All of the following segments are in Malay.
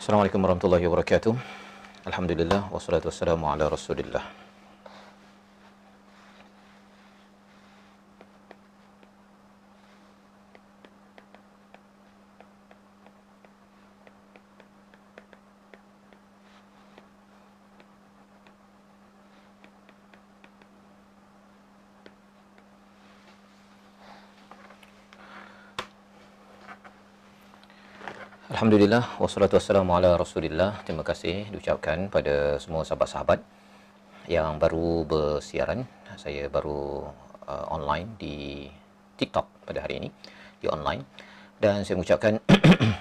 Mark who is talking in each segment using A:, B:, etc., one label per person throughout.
A: Assalamualaikum warahmatullahi wabarakatuh. Alhamdulillah wassalatu wassalamu ala Rasulillah. Alhamdulillah wassalatu wassalamu ala Rasulillah. Terima kasih diucapkan pada semua sahabat-sahabat yang baru bersiaran. Saya baru online di TikTok pada hari ini, di online, dan saya mengucapkan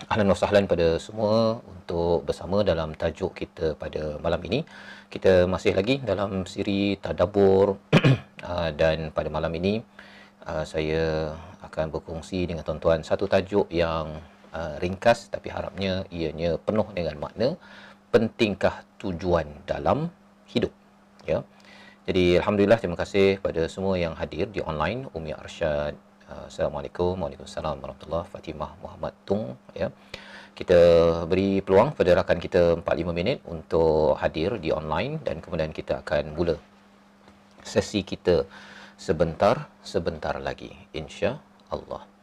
A: ahlan wa sahlan pada semua untuk bersama dalam tajuk kita pada malam ini. Kita masih lagi dalam siri tadabbur dan pada malam ini saya akan berkongsi dengan tuan-tuan satu tajuk yang ringkas tapi harapnya ianya penuh dengan makna. Pentingkah tujuan dalam hidup, ya. Jadi alhamdulillah, terima kasih pada semua yang hadir di online. Umi Arsyad, Assalamualaikum. Waalaikumsalam warahmatullahi. Fatimah Muhammad Tung, ya. Kita beri peluang pada rakan kita 4-5 minit untuk hadir di online dan kemudian kita akan mula sesi kita sebentar lagi, insya-Allah.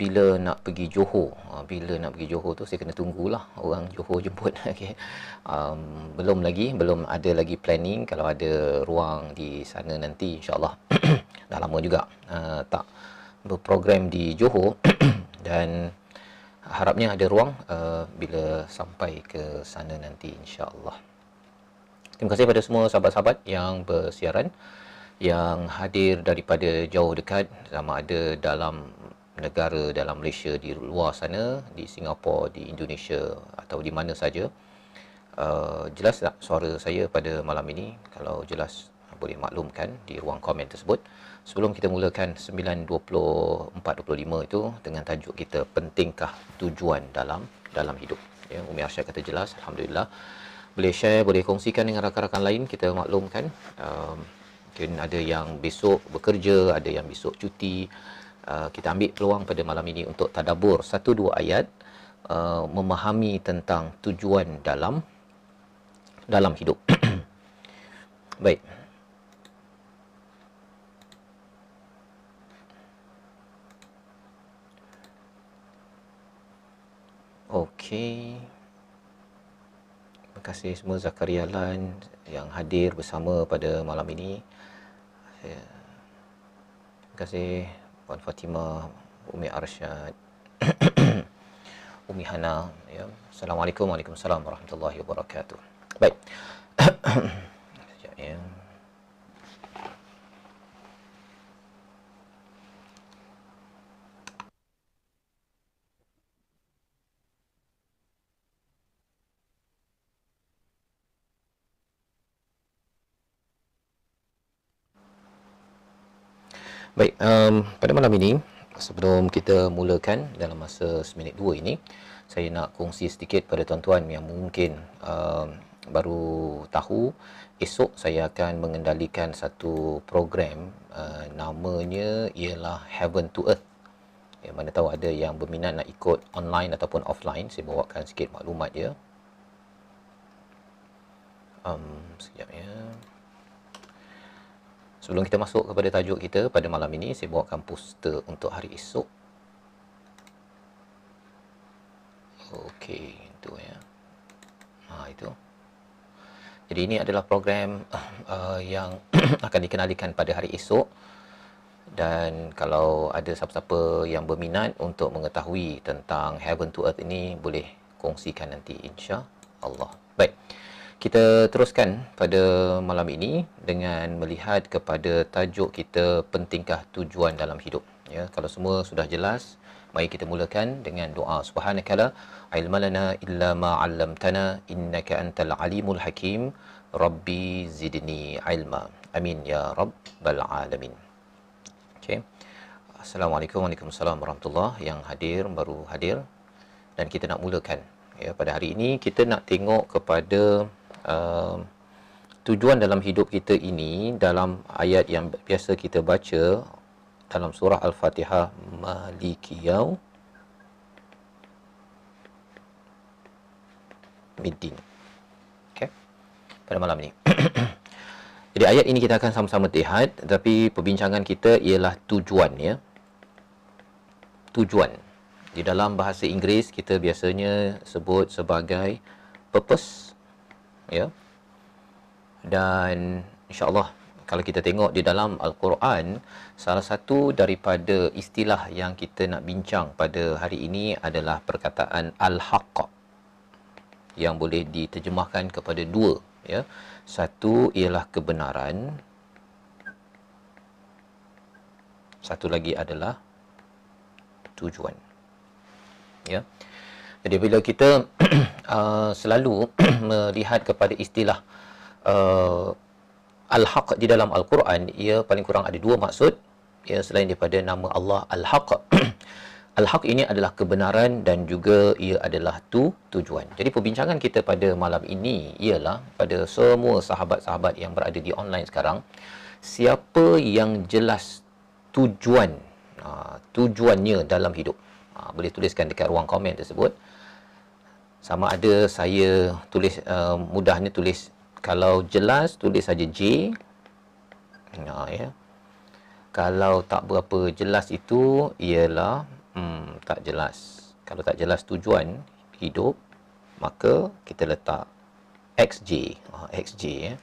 A: Bila nak pergi Johor, tu saya kena tunggulah orang Johor jemput. Okey. Belum ada lagi planning. Kalau ada ruang di sana nanti, insya-Allah. Dah lama juga tak berprogram di Johor dan harapnya ada ruang bila sampai ke sana nanti, insya-Allah. Terima kasih pada semua sahabat-sahabat yang bersiaran, yang hadir daripada jauh dekat, sama ada dalam negara, dalam Malaysia, di luar sana, di Singapura, di Indonesia atau di mana saja. Jelas tak suara saya pada malam ini? Kalau jelas, boleh maklumkan di ruang komen tersebut. Sebelum kita mulakan 9.24.25 itu dengan tajuk kita, pentingkah tujuan dalam hidup, ya. Umi Arsyad kata jelas, alhamdulillah. Boleh share, boleh kongsikan dengan rakan-rakan lain. Kita maklumkan mungkin ada yang besok bekerja, ada yang besok cuti. Kita ambil peluang pada malam ini untuk tadabbur 1-2 ayat, memahami tentang tujuan dalam hidup. Baik. Okey. Terima kasih semua Zakaria Lan yang hadir bersama pada malam ini. Terima kasih Puan Fatimah, Umi Arsyad, Umi Hana, ya. Assalamualaikum, waalaikumsalam warahmatullahi wabarakatuh. Baik. Sekejap, ya. Baik, pada malam ini, sebelum kita mulakan dalam masa seminit 2 ini, saya nak kongsi sedikit pada tuan-tuan yang mungkin baru tahu. Esok saya akan mengendalikan satu program, namanya ialah Heaven to Earth. Ya, mana tahu ada yang berminat nak ikut online ataupun offline. Saya bawakan sikit maklumat dia. Sekejap, ya. Sebelum kita masuk kepada tajuk kita pada malam ini, saya bawakan poster untuk hari esok. Okey, itu, ya. Itu. Jadi ini adalah program yang akan dikenalikan pada hari esok. Dan kalau ada siapa-siapa yang berminat untuk mengetahui tentang Heaven to Earth ini, boleh kongsikan nanti, insya-Allah. Baik. Kita teruskan pada malam ini dengan melihat kepada tajuk kita, pentingkah tujuan dalam hidup, ya. Kalau semua sudah jelas, mari kita mulakan dengan doa. Subhanakala ilmalana illa ma 'allamtana innaka antal alimul hakim. Rabbi zidni ilma. Amin ya rabbal alamin. Okey. Assalamualaikum, waalaikumsalam warahmatullahi. Yang hadir baru hadir dan kita nak mulakan, ya. Pada hari ini kita nak tengok kepada tujuan dalam hidup kita ini dalam ayat yang biasa kita baca dalam surah Al-Fatihah, Maliki yaumiddin. Okey, pada malam ini. Jadi ayat ini kita akan sama-sama lihat, tetapi perbincangan kita ialah tujuan, ya. Tujuan. Di dalam bahasa Inggeris kita biasanya sebut sebagai purpose, ya. Dan insya-Allah kalau kita tengok di dalam Al-Quran, salah satu daripada istilah yang kita nak bincang pada hari ini adalah perkataan al-haqq, yang boleh diterjemahkan kepada dua, ya. Satu ialah kebenaran, satu lagi adalah tujuan, ya. Jadi bila kita selalu melihat kepada istilah al-haq di dalam Al-Quran, ia paling kurang ada dua maksud, ya, selain daripada nama Allah al-haq. Al-haq ini adalah kebenaran dan juga ia adalah tujuan. Jadi perbincangan kita pada malam ini ialah pada semua sahabat-sahabat yang berada di online sekarang, siapa yang jelas tujuannya dalam hidup. Boleh tuliskan dekat ruang komen tersebut. Sama ada saya tulis, mudahnya tulis, kalau jelas tulis saja J, ya. Kalau tak berapa jelas itu ialah tak jelas. Kalau tak jelas tujuan hidup, maka kita letak XJ. XJ, ya.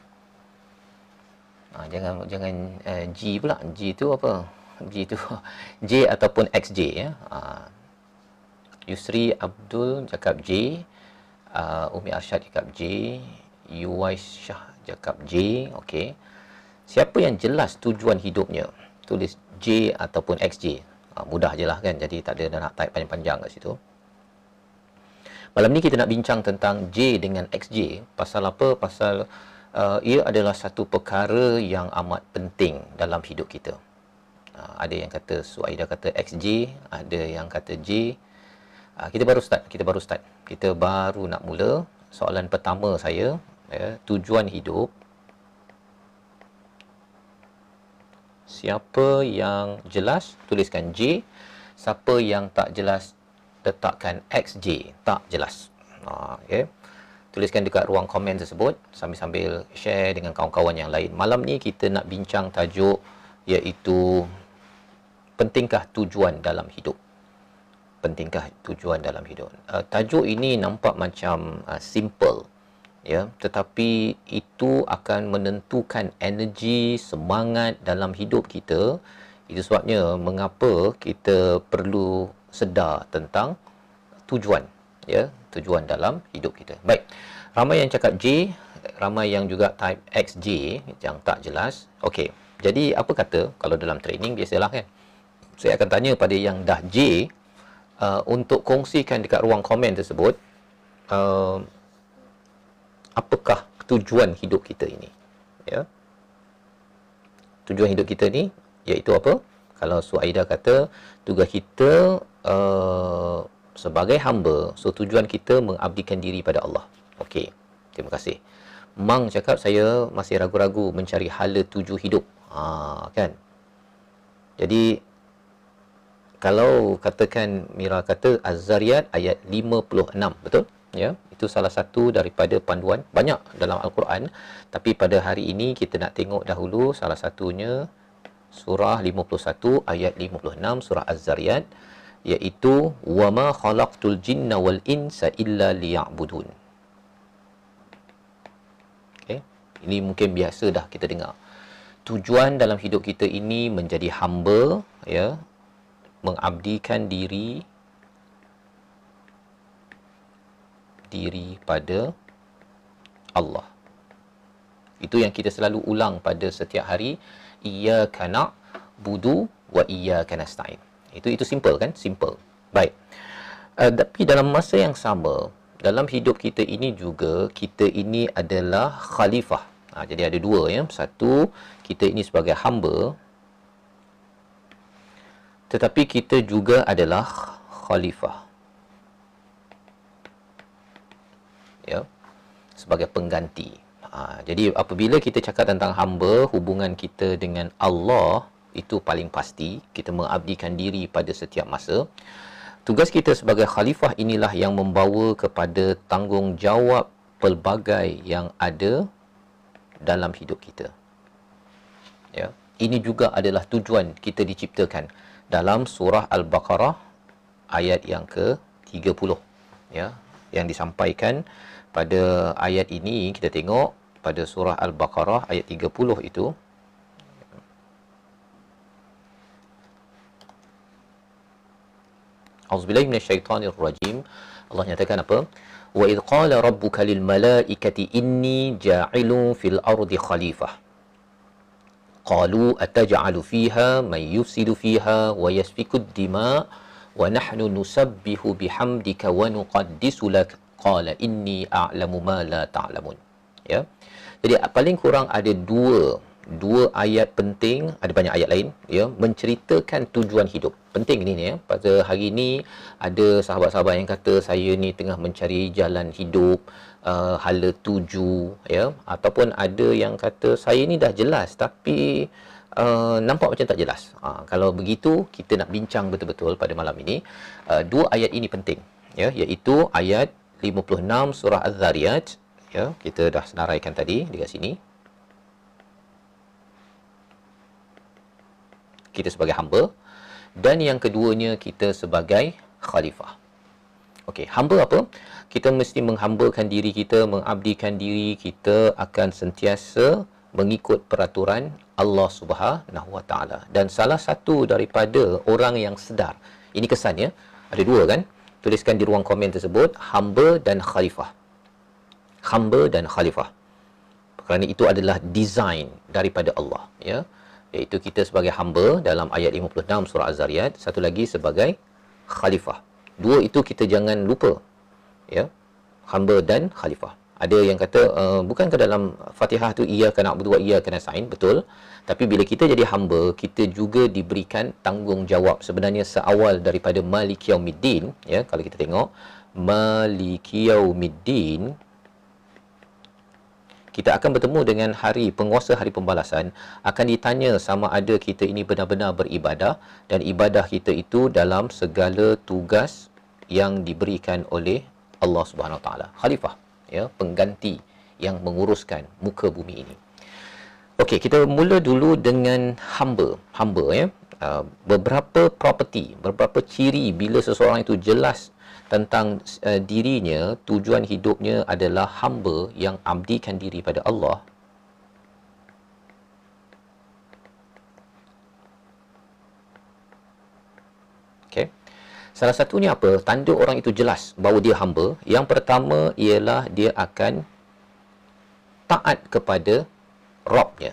A: Jangan G pula. G tu apa? G tu J ataupun XJ, ya. Yusri Abdul cakap J, Umi Arsyad cakap J, Yuwais Shah cakap J. Okey. Siapa yang jelas tujuan hidupnya, tulis J ataupun XJ. Mudah je lah kan, jadi tak ada nak type panjang-panjang kat situ. Malam ni kita nak bincang tentang J dengan XJ. Pasal apa? Pasal ia adalah satu perkara yang amat penting dalam hidup kita. Ada yang kata, Suaidah kata XJ, ada yang kata J. Kita baru start. Kita baru nak mula. Soalan pertama saya, ya, tujuan hidup. Siapa yang jelas, tuliskan J. Siapa yang tak jelas, letakkan XJ, tak jelas. Okay. Tuliskan dekat ruang komen tersebut, sambil-sambil share dengan kawan-kawan yang lain. Malam ni kita nak bincang tajuk, iaitu pentingkah tujuan dalam hidup. Pentingkah tujuan dalam hidup. Tajuk ini nampak macam simple, ya, tetapi itu akan menentukan energi, semangat dalam hidup kita. Itu sebabnya mengapa kita perlu sedar tentang tujuan, ya, tujuan dalam hidup kita. Baik, ramai yang cakap J, ramai yang juga type XJ yang tak jelas. Okey, jadi apa kata kalau dalam training biasalah kan, saya akan tanya pada yang dah J untuk kongsikan dekat ruang komen tersebut, apakah tujuan hidup kita ini, ya. Tujuan hidup kita ni iaitu apa? Kalau Suaidah kata tugas kita sebagai hamba, so tujuan kita mengabdikan diri pada Allah. Okey, terima kasih. Mang cakap saya masih ragu-ragu mencari hala tuju hidup. Kan? Jadi kalau katakan Mira kata Az-Zariyat ayat 56, betul? Ya, itu salah satu daripada panduan banyak dalam Al-Quran, tapi pada hari ini kita nak tengok dahulu salah satunya surah 51 ayat 56 surah Az-Zariyat, iaitu wama khalaqtul jinna wal insa illa liya'budun. Okey, ini mungkin biasa dah kita dengar. Tujuan dalam hidup kita ini menjadi hamba, ya, mengabdikan diri pada Allah. Itu yang kita selalu ulang pada setiap hari. Iyyaka na'budu wa iyyaka nasta'in. Itu simple kan? Simple. Baik. Tapi dalam masa yang sama, dalam hidup kita ini juga, kita ini adalah khalifah. Jadi ada dua, ya. Satu, kita ini sebagai hamba, tetapi kita juga adalah khalifah, ya, sebagai pengganti. Jadi apabila kita cakap tentang hamba, hubungan kita dengan Allah itu paling pasti, kita mengabdikan diri pada setiap masa. Tugas kita sebagai khalifah inilah yang membawa kepada tanggungjawab pelbagai yang ada dalam hidup kita. Ya, ini juga adalah tujuan kita diciptakan. Dalam surah Al-Baqarah ayat yang ke-30, ya, yang disampaikan pada ayat ini, kita tengok pada surah Al-Baqarah ayat 30 itu, Auzubillahi minasyaitonir rajim. Allah nyatakan apa? Wa idh qala rabbuka lil malaikati inni ja'ilun fil ardi khalifah. Qalu ataj'alu fiha man yufsidu fiha wa yasfiku ad-dima' wa nahnu nusabbihu bihamdika wa nuqaddisu lak. Qala inni a'lamu ma la ta'lamun. Ya. Jadi paling kurang ada dua ayat penting, ada banyak ayat lain, ya, menceritakan tujuan hidup. Penting ni ya. Pada hari ni ada sahabat-sahabat yang kata saya ni tengah mencari jalan hidup, hala tuju, ya, ataupun ada yang kata saya ni dah jelas tapi nampak macam tak jelas. Kalau begitu kita nak bincang betul-betul pada malam ini. Dua ayat ini penting, ya, iaitu ayat 56 surah Az-Zariyat, ya, kita dah senaraikan tadi dekat sini. Kita sebagai hamba, dan yang keduanya kita sebagai khalifah. Okey, hamba apa? Kita mesti menghambakan diri kita, mengabdikan diri kita akan sentiasa mengikut peraturan Allah Subhanahu Wa Taala. Dan salah satu daripada orang yang sedar, ini kesannya ada dua kan? Tuliskan di ruang komen tersebut, hamba dan khalifah. Hamba dan khalifah. Kerana itu adalah design daripada Allah, ya. Iaitu kita sebagai hamba dalam ayat 56 surah Az-Zariyat, satu lagi sebagai khalifah. Dua itu kita jangan lupa, ya, hamba dan khalifah. Ada yang kata bukankah dalam Fatihah tu iyyaka na'budu wa iyyaka nasta'in? Betul, tapi bila kita jadi hamba, kita juga diberikan tanggungjawab. Sebenarnya seawal daripada Maliki Yaumiddin, ya, kalau kita tengok Maliki Yaumiddin, kita akan bertemu dengan hari penguasa, hari pembalasan. Akan ditanya sama ada kita ini benar-benar beribadah, dan ibadah kita itu dalam segala tugas yang diberikan oleh Allah Subhanahu Wa Taala. Khalifah, ya, pengganti yang menguruskan muka bumi ini. Okey, kita mula dulu dengan hamba. Hamba, ya. Beberapa property, beberapa ciri bila seseorang itu jelas tentang dirinya, tujuan hidupnya adalah hamba yang abdikan diri pada Allah. Okey. Salah satunya apa? Tanda orang itu jelas bahawa dia hamba. Yang pertama ialah dia akan taat kepada Rabb-nya.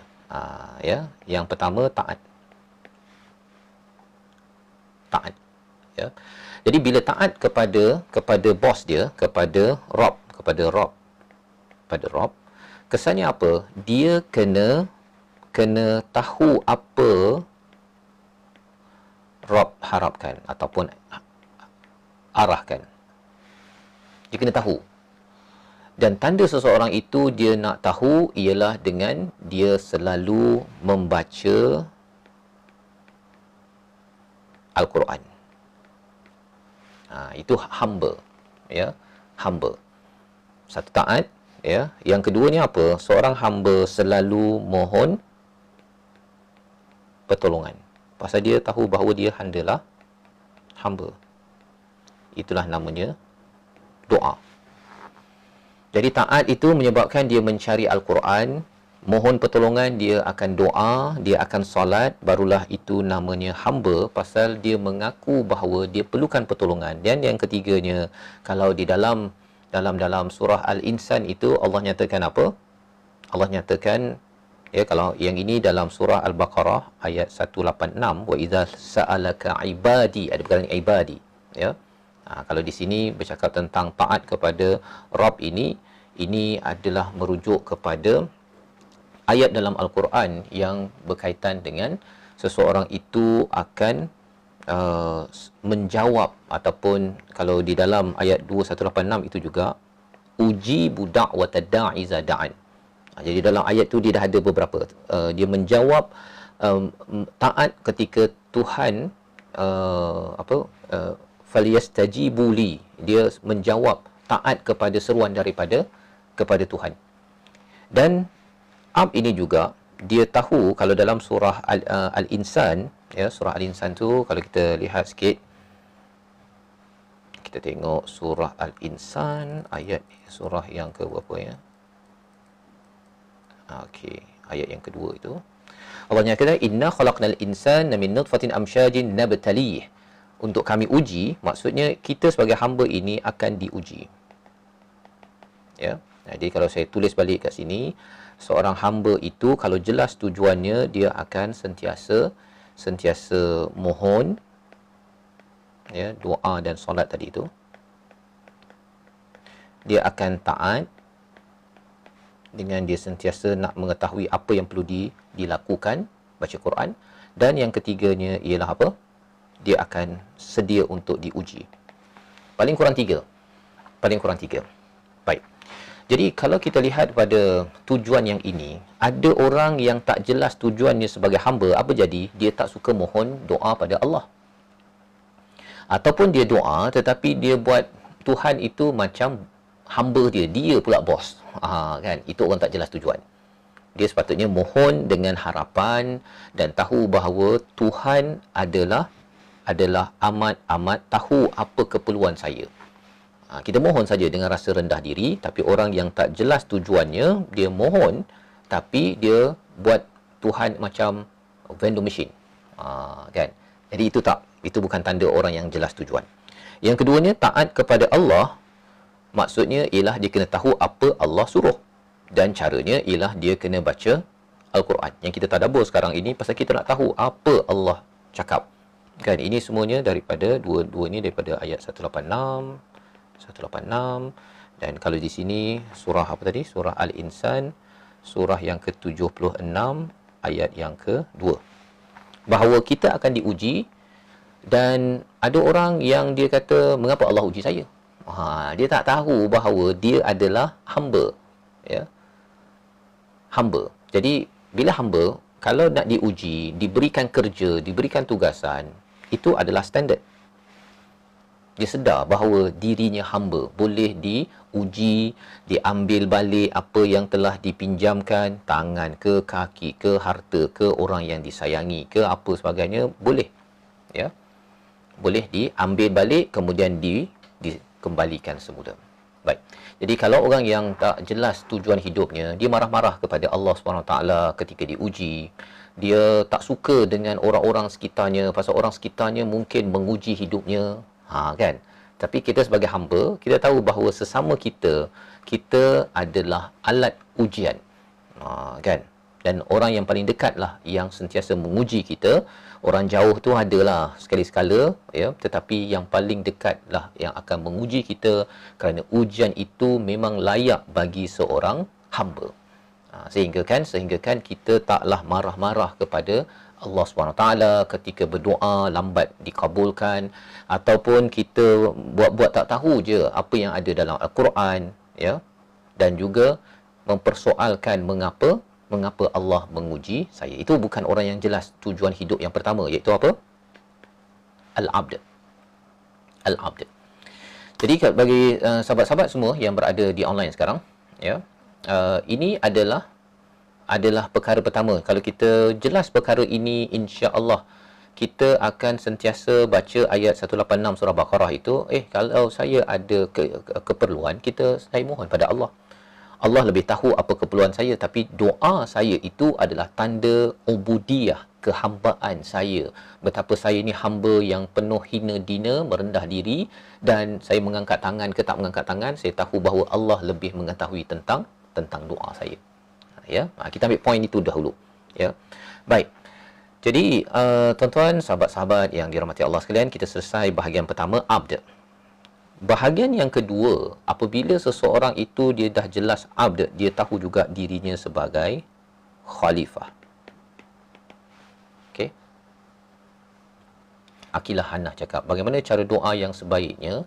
A: Ya, yang pertama taat. Taat, ya. Jadi bila taat kepada bos dia, kepada Rabb, kesannya apa? Dia kena tahu apa Rabb harapkan ataupun arahkan. Dia kena tahu. Dan tanda seseorang itu dia nak tahu ialah dengan dia selalu membaca Al-Quran. Itu hamba, ya, hamba. Satu taat, ya. Yang keduanya apa? Seorang hamba selalu mohon pertolongan. Pasal dia tahu bahawa dia handalah hamba. Itulah namanya doa. Jadi taat itu menyebabkan dia mencari Al-Quran, mohon pertolongan, dia akan doa, dia akan solat, barulah itu namanya hamba, pasal dia mengaku bahawa dia perlukan pertolongan. Dan yang ketiganya, kalau di dalam surah Al-Insan itu Allah nyatakan apa? Allah nyatakan, ya, kalau yang ini dalam surah Al-Baqarah ayat 186, wa idza sa'alaka ibadi, ada perkataan ibadi, ya. Kalau di sini bercakap tentang taat kepada Rabb ini adalah merujuk kepada ayat dalam Al-Quran yang berkaitan dengan seseorang itu akan menjawab, ataupun kalau di dalam ayat 2186 itu juga uji budak wa tada'i zada'an. Jadi dalam ayat tu dia dah ada beberapa, dia menjawab taat ketika Tuhan falyastajibu li, dia menjawab taat kepada seruan kepada Tuhan. Dan ini juga dia tahu, kalau dalam surah Al-Insan, ya, surah Al-Insan tu kalau kita lihat sikit, kita tengok surah Al-Insan ayat surah yang ke berapa ya? Okey, ayat yang kedua itu. Allah nyatakan inna khalaqnal insana min nutfatin amsyajin nabtalih. Untuk kami uji, maksudnya kita sebagai hamba ini akan diuji. Ya. Jadi kalau saya tulis balik kat sini, seorang hamba itu kalau jelas tujuannya, dia akan sentiasa mohon, ya, doa dan solat tadi itu. Dia akan taat dengan dia sentiasa nak mengetahui apa yang perlu dilakukan, baca Quran. Dan yang ketiganya ialah apa? Dia akan sedia untuk diuji. Paling kurang tiga. Baik. Jadi kalau kita lihat pada tujuan yang ini, ada orang yang tak jelas tujuannya sebagai hamba, apa jadi? Dia tak suka mohon doa pada Allah. Ataupun dia doa tetapi dia buat Tuhan itu macam hamba dia pula bos. Kan? Itu orang tak jelas tujuan. Dia sepatutnya mohon dengan harapan dan tahu bahawa Tuhan adalah amat tahu apa keperluan saya. Kita mohon saja dengan rasa rendah diri, tapi orang yang tak jelas tujuannya, dia mohon tapi dia buat Tuhan macam vending machine. Kan? Jadi itu bukan tanda orang yang jelas tujuan. Yang keduanya, taat kepada Allah, maksudnya ialah dia kena tahu apa Allah suruh, dan caranya ialah dia kena baca Al-Quran. Yang kita tadabbur sekarang ini pasal kita nak tahu apa Allah cakap. Kan, ini semuanya daripada dua ni daripada ayat 186 dan kalau di sini surah apa tadi? Surah Al-Insan, surah yang ke-76 ayat yang ke-2. Bahawa kita akan diuji, dan ada orang yang dia kata, mengapa Allah uji saya? Dia tak tahu bahawa dia adalah hamba, ya. Hamba. Jadi bila hamba, kalau nak diuji, diberikan kerja, diberikan tugasan, itu adalah standard. Dia sedar bahawa dirinya hamba, boleh diuji, diambil balik apa yang telah dipinjamkan, tangan ke, kaki ke, harta ke, orang yang disayangi ke, apa sebagainya, boleh, ya, boleh diambil balik kemudian dikembalikan semula. Baik. Jadi kalau orang yang tak jelas tujuan hidupnya, dia marah-marah kepada Allah SWT ketika diuji, dia tak suka dengan orang-orang sekitarnya pasal orang sekitarnya mungkin menguji hidupnya, kan. Tapi kita sebagai hamba, kita tahu bahawa sesama kita adalah alat ujian, kan. Dan orang yang paling dekat lah yang sentiasa menguji kita. Orang jauh tu adalah sekali-sekala, ya, tetapi yang paling dekat lah yang akan menguji kita, kerana ujian itu memang layak bagi seorang hamba. Sehingga kan kita taklah marah-marah kepada Allah SWT ketika berdoa lambat dikabulkan, ataupun kita buat-buat tak tahu je apa yang ada dalam Al-Quran, ya, dan juga mempersoalkan mengapa Allah menguji saya. Itu bukan orang yang jelas tujuan hidup yang pertama, iaitu apa? Al-Abd. Jadi bagi sahabat-sahabat semua yang berada di online sekarang, ya, ini adalah perkara pertama. Kalau kita jelas perkara ini, insya-Allah kita akan sentiasa baca ayat 186 surah Baqarah itu. Kalau saya ada keperluan, saya mohon pada Allah. Allah lebih tahu apa keperluan saya, tapi doa saya itu adalah tanda ubudiyah, kehambaan saya. Betapa saya ni hamba yang penuh hina dina, merendah diri, dan saya mengangkat tangan ke tak mengangkat tangan, saya tahu bahawa Allah lebih mengetahui tentang doa saya. Ya, kita ambil poin itu dahulu, ya. Baik. Jadi tuan-tuan, sahabat-sahabat yang dirahmati Allah sekalian, kita selesai bahagian pertama, abd. Bahagian yang kedua, apabila seseorang itu dia dah jelas abd, dia tahu juga dirinya sebagai khalifah. Okey. Akilah Hannah cakap, bagaimana cara doa yang sebaiknya?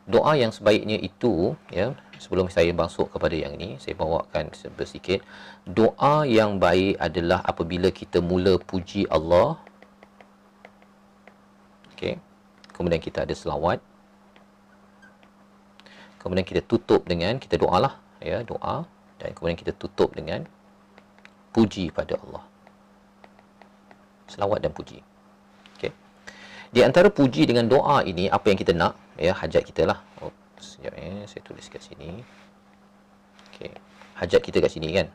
A: Doa yang sebaiknya itu, ya, sebelum saya masuk kepada yang ini, saya bawakan sedikit. Doa yang baik adalah apabila kita mula puji Allah. Okey. Kemudian kita ada selawat kemudian kita tutup dengan, kita doalah, ya, doa, dan kemudian kita tutup dengan puji pada Allah. Selawat dan puji. Okey. Di antara puji dengan doa ini, apa yang kita nak, ya, hajat kita lah. Oh, sekejap, saya tulis kat sini. Okey. Hajat kita kat sini kan.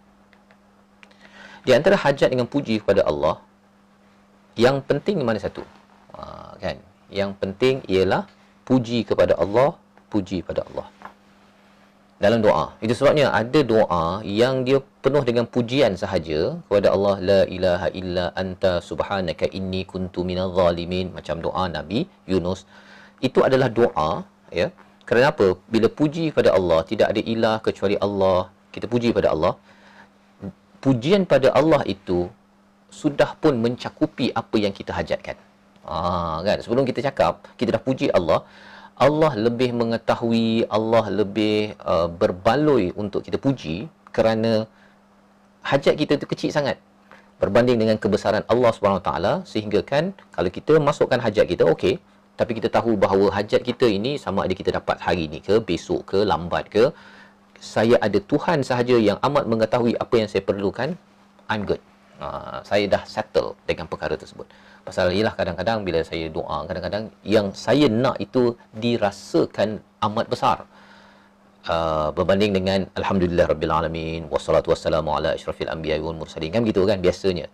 A: Di antara hajat dengan puji kepada Allah, yang penting mana satu? Kan? Yang penting ialah puji kepada Allah, puji pada Allah. Dalam doa. Itu sebabnya ada doa yang dia penuh dengan pujian sahaja kepada Allah. La ilaha illa anta subhanaka inni kuntu minadh zalimin. Macam doa Nabi Yunus. Itu adalah doa, ya. Kerana apa? Bila puji kepada Allah, tidak ada ilah kecuali Allah. Kita puji pada Allah. Pujian pada Allah itu sudah pun mencakupi apa yang kita hajatkan. Kan? Sebelum kita cakap, kita dah puji Allah. Allah lebih mengetahui, Allah lebih berbaloi untuk kita puji kerana hajat kita itu kecil sangat berbanding dengan kebesaran Allah SWT, sehingga kan kalau kita masukkan hajat kita, okey, tapi kita tahu bahawa hajat kita ini sama ada kita dapat hari ni ke, besok ke, lambat ke, saya ada Tuhan sahaja yang amat mengetahui apa yang saya perlukan, I'm good. Saya dah settle dengan perkara tersebut. Pasal ialah kadang-kadang bila saya doa, kadang-kadang yang saya nak itu dirasakan amat besar. Berbanding dengan Alhamdulillah Rabbil Alamin, wassalatu wassalamu ala asyrafil anbiya wal mursalin. Kan begitu kan biasanya.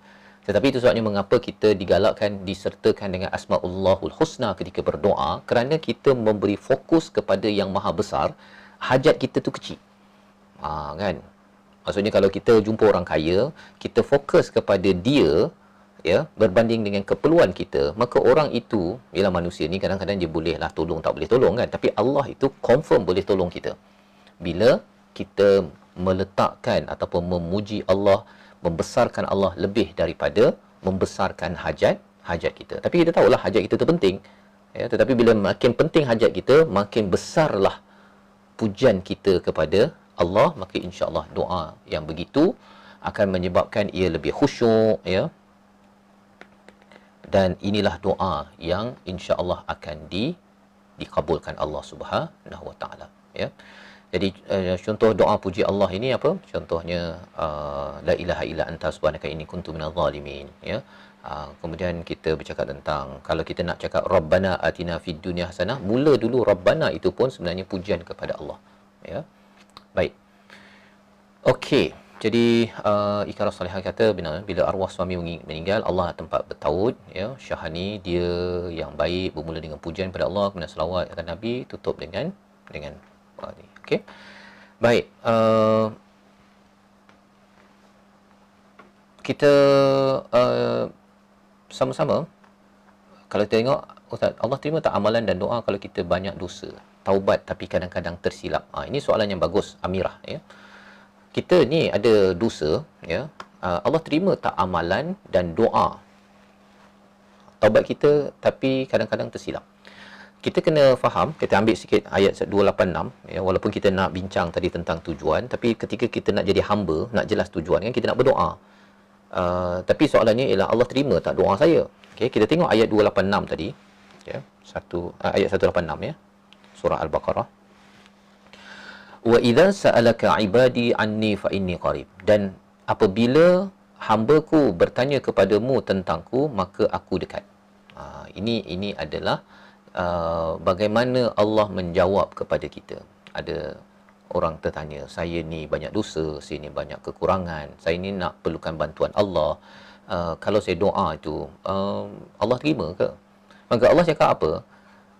A: Tetapi itu sebabnya mengapa kita digalakkan, disertakan dengan Asma'ullahul Husna ketika berdoa, kerana kita memberi fokus kepada yang maha besar, hajat kita tu kecil. Kan? Maksudnya kalau kita jumpa orang kaya, kita fokus kepada dia, ya, berbanding dengan keperluan kita, maka orang itu, ialah manusia ni kadang-kadang dia bolehlah tolong, tak boleh tolong kan, tapi Allah itu confirm boleh tolong kita bila kita meletakkan ataupun memuji Allah, membesarkan Allah lebih daripada membesarkan hajat kita. Tapi kita tahulah hajat kita itu penting, ya, tetapi bila makin penting hajat kita, makin besarlah pujian kita kepada Allah, maka insya-Allah doa yang begitu akan menyebabkan ia lebih khusyuk, ya. Dan inilah doa yang insya-Allah akan dikabulkan Allah Subhanahu Wa Taala, ya. Jadi contoh doa puji Allah ini apa? Contohnya la ilaha illa anta subhanaka inni kuntu minadh zalimin, ya. Kemudian kita bercakap tentang kalau kita nak cakap Rabbana atina fid dunya hasanah, mula dulu Rabbana itu pun sebenarnya pujian kepada Allah, ya. Baik. Okey. Jadi Iqarah Salihah kata bila arwah suami meninggal, Allah tempat bertaut, ya. Syahani dia yang baik, bermula dengan pujian pada Allah, kemudian selawat kepada Nabi, tutup dengan ni. Okey. Baik. Kita sama-sama kalau tengok, Ustaz, Allah terima tak amalan dan doa kalau kita banyak dosa? Taubat tapi kadang-kadang tersilap. Ini soalan yang bagus, Amirah, ya. Kita ni ada dosa, ya. Allah terima tak amalan dan doa, taubat kita, tapi kadang-kadang tersilap. Kita kena faham, kita ambil sikit ayat 286, ya, walaupun kita nak bincang tadi tentang tujuan, tapi ketika kita nak jadi hamba, nak jelas tujuan kan, kita nak berdoa. Tapi soalannya ialah Allah terima tak doa saya? Okey, kita tengok ayat 286 tadi, ya. Ayat 186, ya. Surah Al-Baqarah. Wa idza sa'alaka 'ibadi anni fa inni qarib. Dan apabila hamba-Ku bertanya kepadamu tentangku, maka aku dekat. Ini adalah bagaimana Allah menjawab kepada kita. Ada orang tertanya, saya ni banyak dosa, saya ni banyak kekurangan, saya ni nak perlukan bantuan Allah. Kalau saya doa itu, Allah terima ke? Maka Allah cakap apa?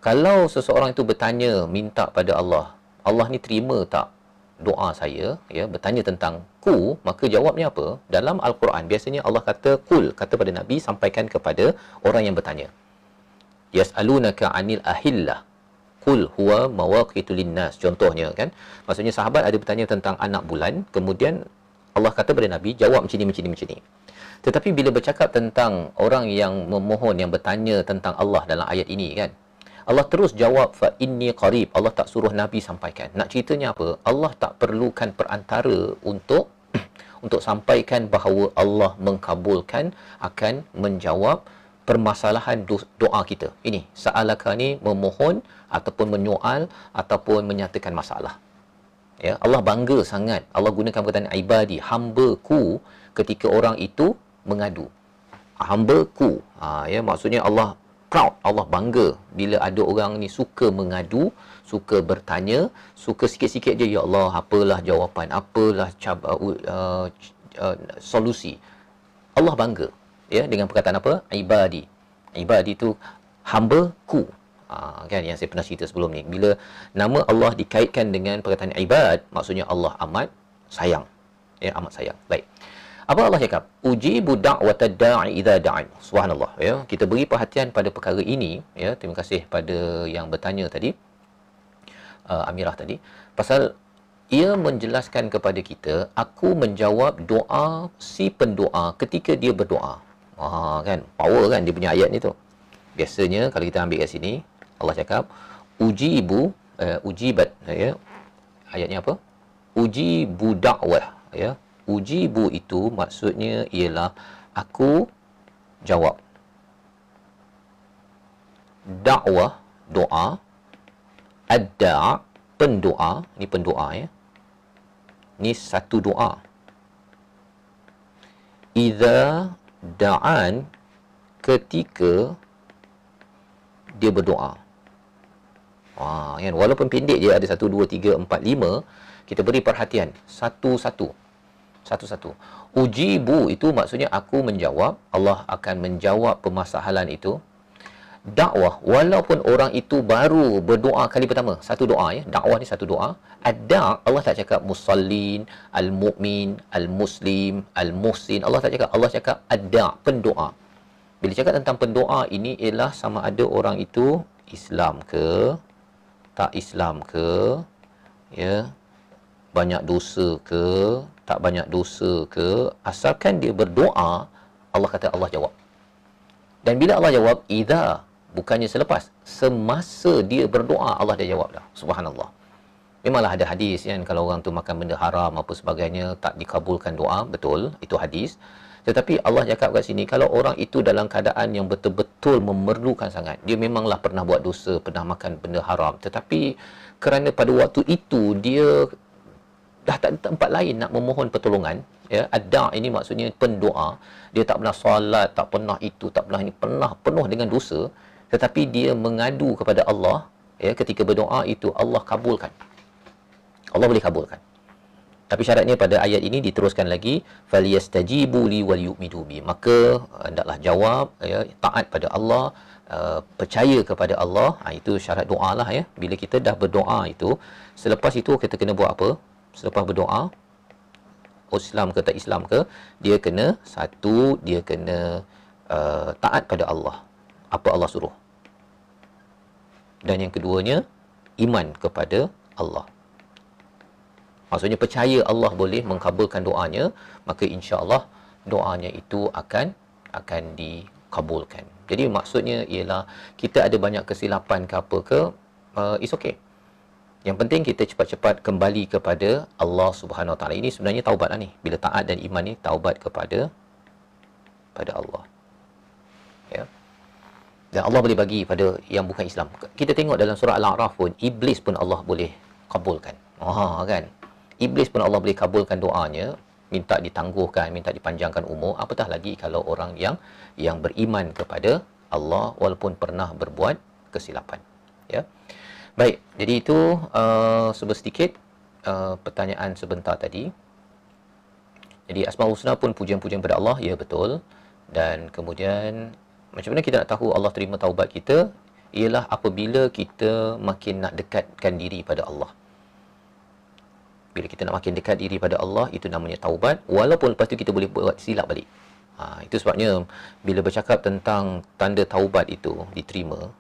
A: Kalau seseorang itu bertanya, minta pada Allah, Allah ni terima tak doa saya, ya, bertanya tentang ku, maka jawabnya apa? Dalam Al-Quran biasanya Allah kata kul, kata pada Nabi, sampaikan kepada orang yang bertanya. Yas'alunaka 'anil ahillah qul huwa mawaqitu linnas, contohnya kan. Maksudnya sahabat ada bertanya tentang anak bulan, kemudian Allah kata pada Nabi, jawab macam ni. Tetapi bila bercakap tentang orang yang memohon, yang bertanya tentang Allah dalam ayat ini kan, Allah terus jawab fa inni qarib. Allah tak suruh Nabi sampaikan. Nak ceritanya apa? Allah tak perlukan perantara untuk sampaikan bahawa Allah mengkabulkan, akan menjawab permasalahan doa kita. Ini sa'alaka ni memohon ataupun menyoal ataupun menyatakan masalah. Ya, Allah bangga sangat. Allah gunakan perkataan ibadi, hamba-ku, ketika orang itu mengadu. Hamba-ku. Ya, maksudnya Allah proud, Allah bangga bila ada orang ni suka mengadu, suka bertanya, suka sikit-sikit je, ya Allah, apalah jawapan, apalah solusi. Allah bangga, ya, dengan perkataan apa? Ibadi. Ibadi itu hamba-ku. Kan yang saya pernah cerita sebelum ni, bila nama Allah dikaitkan dengan perkataan ibad, maksudnya Allah amat sayang, ya, amat sayang. Baik, apa Allah cakap? Ujibu da'watad da'i idza da'an. Subhanallah, ya, kita beri perhatian pada perkara ini, ya. Terima kasih pada yang bertanya tadi, Amirah tadi, pasal ia menjelaskan kepada kita, aku menjawab doa si pendoa ketika dia berdoa. Kan power kan dia punya ayat ni tu. Biasanya kalau kita ambil kat sini, Allah cakap ujibu, ujibat, ya. Ayatnya apa? Ujibu da'wah, ya. Ujibu itu maksudnya ialah aku jawab. Dakwah, doa. Ad-da', pendoa, ni pendoa, ya. Ni satu doa. Idza da'an, ketika dia berdoa. Kan, walaupun pendek je, ada 1, 2, 3, 4, 5, kita beri perhatian satu-satu. Ujibu itu maksudnya aku menjawab, Allah akan menjawab permasalahan itu. Dakwah, walaupun orang itu baru berdoa kali pertama, satu doa, ya. Dakwah ni satu doa. Ad-da', Allah tak cakap musallin, al-mu'min, al-muslim, al-muhsin. Allah tak cakap, Allah cakap ad-da', pendoa. Bila cakap tentang pendoa ini ialah sama ada orang itu Islam ke, tak Islam ke, ya, banyak dosa ke, tak banyak dosa ke, asalkan dia berdoa, Allah kata Allah jawab. Dan bila Allah jawab, idza, bukannya selepas, semasa dia berdoa Allah dah jawab dah. Subhanallah. Memanglah ada hadis kan, kalau orang tu makan benda haram apa sebagainya tak dikabulkan doa, betul, itu hadis. Tetapi Allah cakap kat sini, kalau orang itu dalam keadaan yang betul-betul memerlukan sangat, dia memanglah pernah buat dosa, pernah makan benda haram, tetapi kerana pada waktu itu dia dah tak ada tempat lain nak memohon pertolongan, ya. Ad-da' ini maksudnya pendoa. Dia tak pernah solat, tak pernah itu, tak pernah ini, pernah penuh dengan dosa, tetapi dia mengadu kepada Allah, ya, ketika berdoa itu Allah kabulkan. Allah boleh kabulkan. Tapi syaratnya pada ayat ini diteruskan lagi, falyastajibu li wal yu'minu bi. Maka hendaklah jawab, ya, taat pada Allah, percaya kepada Allah. Itu syarat doa lah, ya. Bila kita dah berdoa itu, selepas itu kita kena buat apa? Selepas berdoa, Islam ke tak Islam ke, dia kena satu, dia kena taat pada Allah, apa Allah suruh. Dan yang keduanya, iman kepada Allah. Maksudnya percaya Allah boleh mengkabulkan doanya, maka insya-Allah doanya itu akan dikabulkan. Jadi maksudnya ialah kita ada banyak kesilapan ke apa ke, it's okay. Yang penting kita cepat-cepat kembali kepada Allah Subhanahu Wa Taala. Ini sebenarnya taubat lah ni. Bila taat dan iman ni, taubat kepada Allah. Ya. Dan Allah boleh bagi pada yang bukan Islam. Kita tengok dalam surah Al-A'raf pun, iblis pun Allah boleh kabulkan. Kan? Iblis pun Allah boleh kabulkan doanya, minta ditangguhkan, minta dipanjangkan umur. Apatah lagi kalau orang yang beriman kepada Allah walaupun pernah berbuat kesilapan. Ya. Baik, jadi itu sedikit pertanyaan sebentar tadi. Jadi Asmaul Husna pun pujian-pujian pada Allah, ya betul. Dan kemudian macam mana kita nak tahu Allah terima taubat kita? Ialah apabila kita makin nak dekatkan diri pada Allah. Bila kita nak makin dekat diri pada Allah, itu namanya taubat. Walaupun lepas tu kita boleh buat silap balik. Itu sebabnya bila bercakap tentang tanda taubat itu diterima,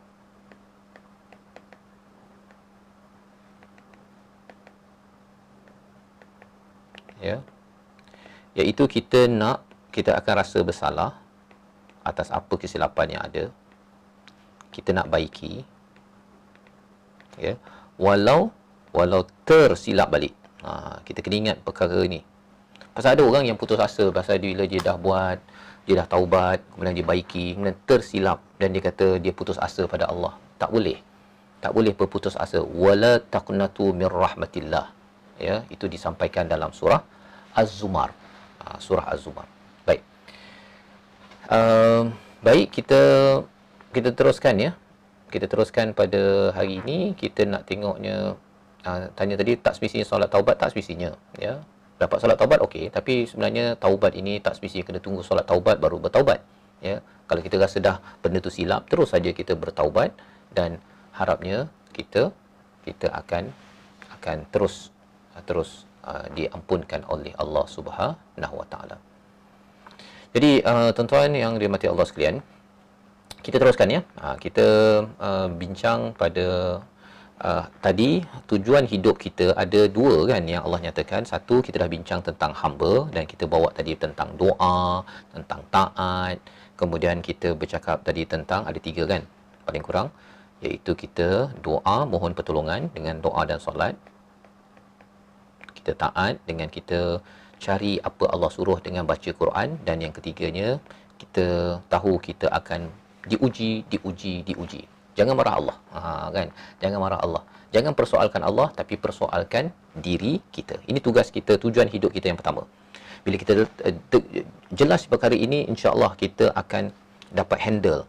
A: ya, iaitu kita akan rasa bersalah atas apa kesilapan yang ada, kita nak baiki, ya, walau tersilap balik. Kita kena ingat perkara ini. Pasal ada orang yang putus asa pasal bila dia dah buat dia dah taubat, kemudian dia baiki, kemudian tersilap dan dia kata dia putus asa pada Allah. Tak boleh. Tak boleh berputus asa. Wala taqnatu min rahmatillah. Ya, itu disampaikan dalam surah Az-Zumar. Surah Az-Zumar. Baik. Baik, kita teruskan ya. Kita teruskan pada hari ini. Kita nak tengoknya, tanya tadi tak semestinya solat taubat, tak semestinya ya. Dapat solat taubat okey, tapi sebenarnya taubat ini tak semestinya kena tunggu solat taubat baru bertaubat ya. Kalau kita rasa dah benda tu silap, terus saja kita bertaubat dan harapnya kita akan terus diampunkan oleh Allah Subhanahu Wa Taala. Jadi tuan-tuan yang dirahmati Allah sekalian, kita teruskan ya. Kita bincang pada tadi tujuan hidup kita ada dua kan yang Allah nyatakan. Satu, kita dah bincang tentang hamba dan kita bawa tadi tentang doa, tentang taat. Kemudian kita bercakap tadi tentang ada tiga kan paling kurang, iaitu kita doa mohon pertolongan dengan doa dan solat, kita taat dengan kita cari apa Allah suruh dengan baca Quran, dan yang ketiganya kita tahu kita akan diuji. Jangan marah Allah. Kan? Jangan marah Allah. Jangan persoalkan Allah, tapi persoalkan diri kita. Ini tugas kita, tujuan hidup kita yang pertama. Bila kita jelas perkara ini, insya-Allah kita akan dapat handle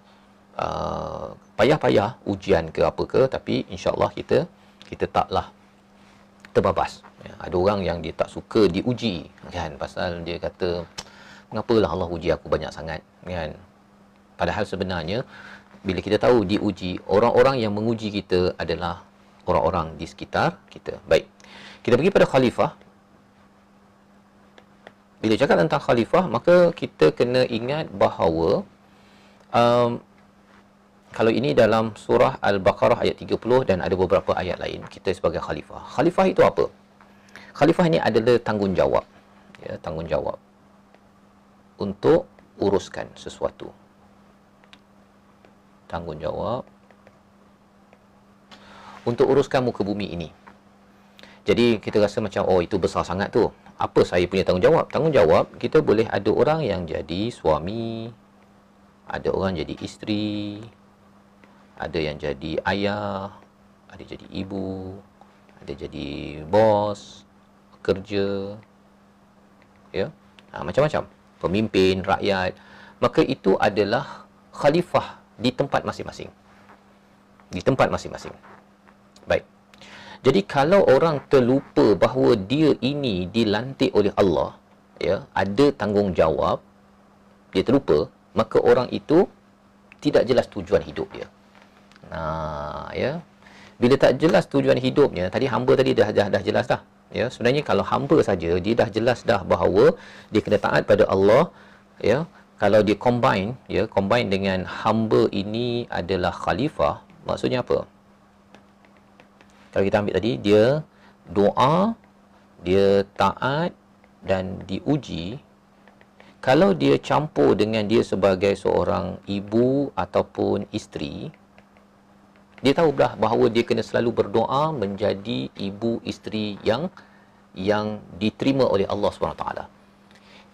A: payah-payah ujian ke apa ke, tapi insya-Allah kita taklah terbabas. Ya, ada orang yang dia tak suka diuji kan, pasal dia kata mengapalah Allah uji aku banyak sangat kan. Padahal sebenarnya bila kita tahu diuji, orang-orang yang menguji kita adalah orang-orang di sekitar kita. Baik, kita pergi pada khalifah. Bila cakap tentang khalifah, maka kita kena ingat bahawa kalau ini dalam surah Al-Baqarah ayat 30 dan ada beberapa ayat lain, kita sebagai khalifah. Khalifah itu apa? Khalifah ini adalah tanggungjawab. Ya, tanggungjawab untuk uruskan sesuatu. Tanggungjawab untuk uruskan muka bumi ini. Jadi kita rasa macam, oh itu besar sangat tu. Apa saya punya tanggungjawab? Tanggungjawab, kita boleh ada orang yang jadi suami, ada orang jadi isteri, ada yang jadi ayah, ada jadi ibu, ada jadi bos, kerja, ya, macam-macam, pemimpin, rakyat. Maka itu adalah khalifah di tempat masing-masing. Di tempat masing-masing. Baik. Jadi kalau orang terlupa bahawa dia ini dilantik oleh Allah, ya, ada tanggungjawab, dia terlupa, maka orang itu tidak jelas tujuan hidup dia. Ya. Bila tak jelas tujuan hidupnya, tadi hamba tadi dah jelas dah. Ya, sebenarnya kalau hamba saja dia dah jelas dah bahawa dia kena taat pada Allah, ya. Kalau dia combine dengan hamba ini adalah khalifah, maksudnya apa? Kalau kita ambil tadi, dia doa, dia taat dan diuji. Kalau dia campur dengan dia sebagai seorang ibu ataupun isteri, dia tahu bahawa dia kena selalu berdoa menjadi ibu isteri yang diterima oleh Allah SWT.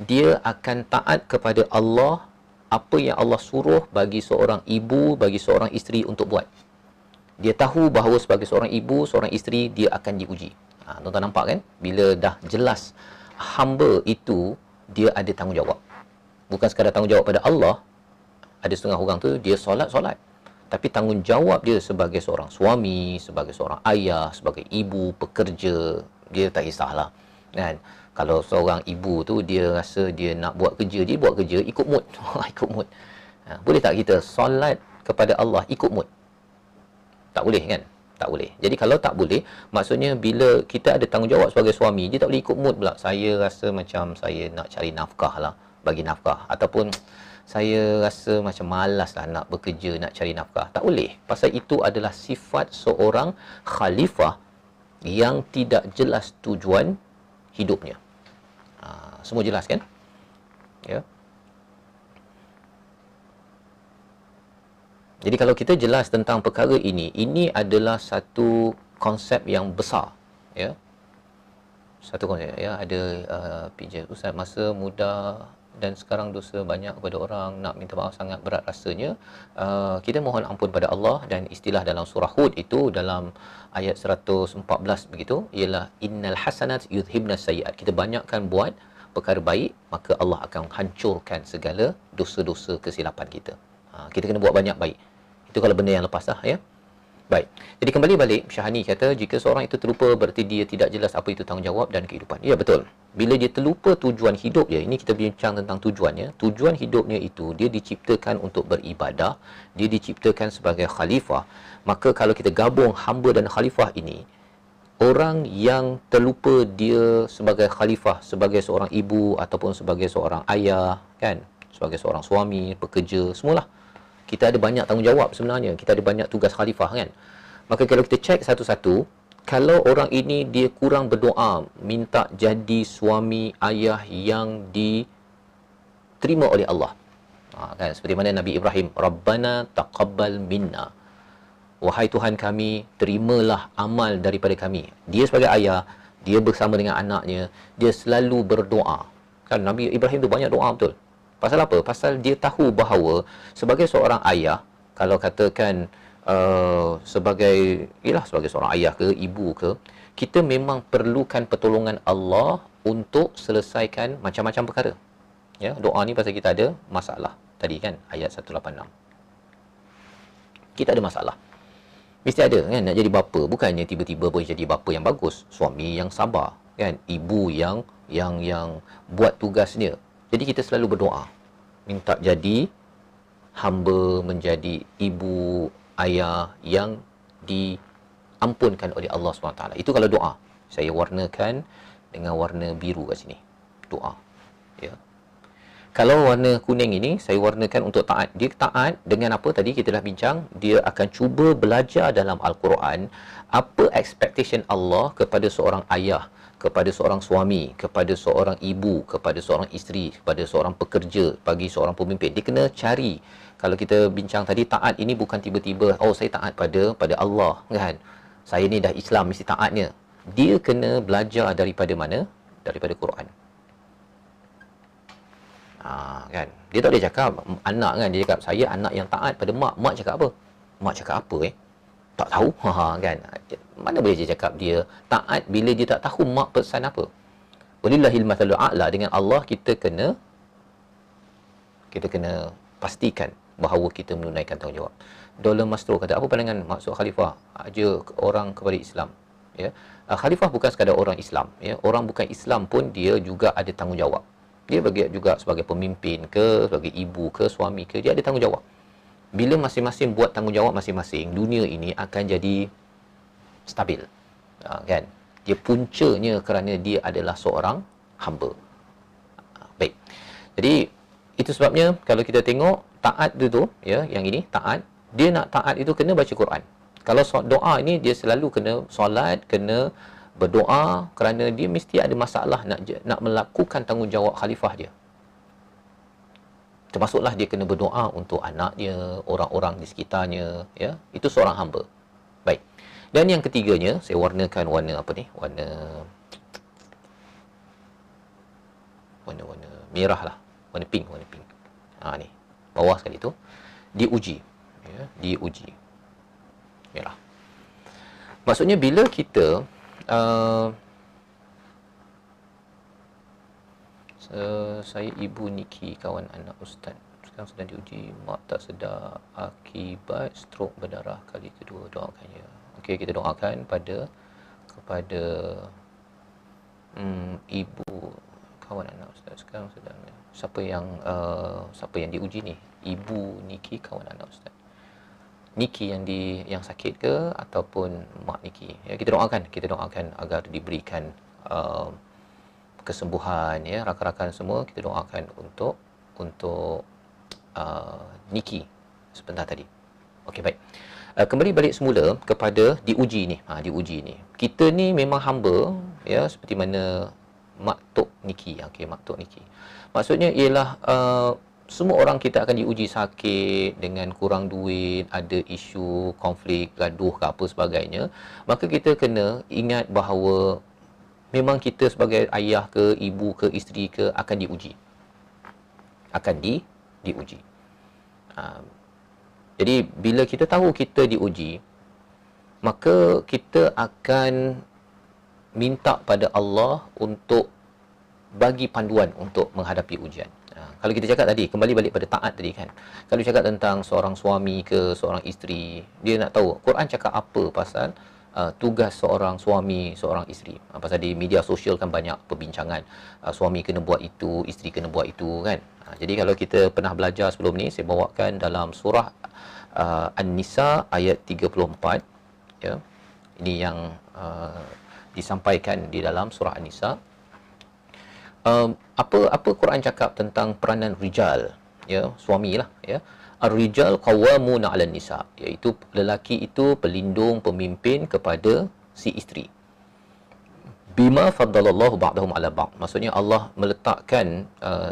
A: Dia akan taat kepada Allah, apa yang Allah suruh bagi seorang ibu, bagi seorang isteri untuk buat. Dia tahu bahawa sebagai seorang ibu, seorang isteri, dia akan diuji. Tuan-tuan nampak kan? Bila dah jelas hamba itu, dia ada tanggungjawab. Bukan sekadar tanggungjawab pada Allah. Ada setengah orang tu, dia solat. Tapi tanggungjawab dia sebagai seorang suami, sebagai seorang ayah, sebagai ibu, pekerja, dia tak kisahlah. Kan? Kalau seorang ibu tu dia rasa dia nak buat kerja, dia buat kerja ikut mood. Ikut mood. Boleh tak kita solat kepada Allah ikut mood? Tak boleh kan? Tak boleh. Jadi kalau tak boleh, maksudnya bila kita ada tanggungjawab sebagai suami, dia tak boleh ikut mood pula. Saya rasa macam saya nak cari nafkah lah, bagi nafkah. Ataupun saya rasa macam malas lah nak bekerja, nak cari nafkah. Tak boleh. Pasal itu adalah sifat seorang khalifah yang tidak jelas tujuan hidupnya. Semua jelas kan? Ya. Jadi kalau kita jelas tentang perkara ini adalah satu konsep yang besar, ya. Satu konsep, ya. Ada PJ Ustaz, masa muda dan sekarang dosa banyak kepada orang, nak minta maaf sangat berat rasanya. Kita mohon ampun pada Allah, dan istilah dalam surah Hud itu dalam ayat 114 begitu, ialah innal hasanat yudhibna sayyiat. Kita banyakkan buat perkara baik, maka Allah akan hancurkan segala dosa-dosa kesilapan kita. Kita kena buat banyak baik. Itu kalau benda yang lepas lah, ya. Baik. Jadi kembali balik, Syahani kata jika seorang itu terlupa berarti dia tidak jelas apa itu tanggungjawab dan kehidupan. Ya, betul. Bila dia terlupa tujuan hidup dia, ini kita bincang tentang tujuannya. Tujuan hidupnya itu dia diciptakan untuk beribadah, dia diciptakan sebagai khalifah. Maka kalau kita gabung hamba dan khalifah ini, orang yang terlupa dia sebagai khalifah, sebagai seorang ibu ataupun sebagai seorang ayah, kan, sebagai seorang suami, pekerja, semualah. Kita ada banyak tanggungjawab sebenarnya. Kita ada banyak tugas khalifah, kan. Maka kalau kita cek satu-satu, kalau orang ini dia kurang berdoa, minta jadi suami ayah yang diterima oleh Allah. Kan, seperti mana Nabi Ibrahim, Rabbana taqabbal minna. Wahai Tuhan kami, terimalah amal daripada kami. Dia sebagai ayah, dia bersama dengan anaknya, dia selalu berdoa. Kan Nabi Ibrahim tu banyak doa betul. Pasal apa? Pasal dia tahu bahawa sebagai seorang ayah, kalau katakan sebagai seorang ayah ke, ibu ke, kita memang perlukan pertolongan Allah untuk selesaikan macam-macam perkara. Ya, doa ni pasal kita ada masalah. Tadi kan ayat 186. Kita ada masalah. Mesti ada, kan, nak jadi bapa. Bukannya tiba-tiba boleh jadi bapa yang bagus, suami yang sabar, kan, ibu yang buat tugasnya. Jadi kita selalu berdoa, minta jadi hamba, menjadi ibu, ayah yang diampunkan oleh Allah SWT. Itu kalau doa. Saya warnakan dengan warna biru kat sini. Doa. Ya. Kalau warna kuning ini, saya warnakan untuk taat. Dia taat dengan apa tadi kita dah bincang. Dia akan cuba belajar dalam Al-Quran apa expectation Allah kepada seorang ayah, kepada seorang suami, kepada seorang ibu, kepada seorang isteri, kepada seorang pekerja, bagi seorang pemimpin. Dia kena cari. Kalau kita bincang tadi, taat ini bukan tiba-tiba, oh saya taat pada Allah, kan. Saya ni dah Islam, mesti taatnya. Dia kena belajar daripada mana? Daripada Quran. Kan. Dia tak boleh cakap, anak kan, dia cakap, saya anak yang taat pada mak. Mak cakap apa? Mak cakap apa tak tahu, kan. Mana boleh dia cakap dia taat bila dia tak tahu mak pesan apa. Walillahil mathalul a'la. Dengan Allah kita kena pastikan bahawa kita menunaikan tanggungjawab. Dolan Mastro kata, apa pandangan maksud khalifah? Aja orang kepada Islam. Ya. Khalifah bukan sekadar orang Islam, ya. Orang bukan Islam pun dia juga ada tanggungjawab. Dia bagi juga sebagai pemimpin ke, sebagai ibu ke, suami ke, dia ada tanggungjawab. Bila masing-masing buat tanggungjawab masing-masing, dunia ini akan jadi stabil. Kan? Dia puncanya kerana dia adalah seorang hamba. Baik. Jadi itu sebabnya kalau kita tengok taat tu, ya, yang ini taat, dia nak taat itu kena baca Quran. Kalau doa ini dia selalu kena solat, kena berdoa, kerana dia mesti ada masalah nak melakukan tanggungjawab khalifah dia. Termasuklah dia kena berdoa untuk anak dia, orang-orang di sekitarnya, ya. Itu seorang hamba. Baik. Dan yang ketiganya, saya warnakan warna apa ni? Warna merah lah. Warna pink. Ni. Bawah sekali tu. Diuji. Ya, diuji. Merah. Maksudnya bila kita saya ibu Niki, kawan anak ustaz, sekarang sedang diuji, mak tak sedar akibat strok berdarah kali kedua, doakannya. Okey, kita doakan kepada ibu kawan anak ustaz sekarang sedang, siapa yang diuji ni? Ibu Niki, kawan anak ustaz. Niki yang sakit ke ataupun mak Niki? Ya, kita doakan agar diberikan kesembuhan, ya. Rakan-rakan semua kita doakan untuk Niki sebentar tadi. Okey, baik. Kembali balik semula kepada diuji ni. Diuji ni. Kita ni memang hamba, ya, seperti mana Mak Tok Niki. Okey, Mak Tok Niki. Maksudnya ialah semua orang kita akan diuji sakit, dengan kurang duit, ada isu, konflik, gaduh ke apa sebagainya. Maka kita kena ingat bahawa memang kita sebagai ayah ke, ibu ke, isteri ke akan diuji. akan diuji. Jadi bila kita tahu kita diuji, maka kita akan minta pada Allah untuk bagi panduan untuk menghadapi ujian. Kalau kita cakap tadi, kembali balik pada taat tadi kan. Kalau cakap tentang seorang suami ke seorang isteri, dia nak tahu Quran cakap apa pasal tugas seorang suami, seorang isteri. Pasal di media sosial kan banyak perbincangan, suami kena buat itu, isteri kena buat itu kan. Jadi kalau kita pernah belajar sebelum ni, saya bawakan dalam surah An-Nisa ayat 34, ya. Ini yang disampaikan di dalam surah An-Nisa. Apa Quran cakap tentang peranan rijal, ya, suamilah, ya. Ar-rijal qawwamuna 'alan nisa, iaitu lelaki itu pelindung, pemimpin kepada si isteri. Bima faddalallahu ba'dahum 'ala ba'd, maksudnya Allah meletakkan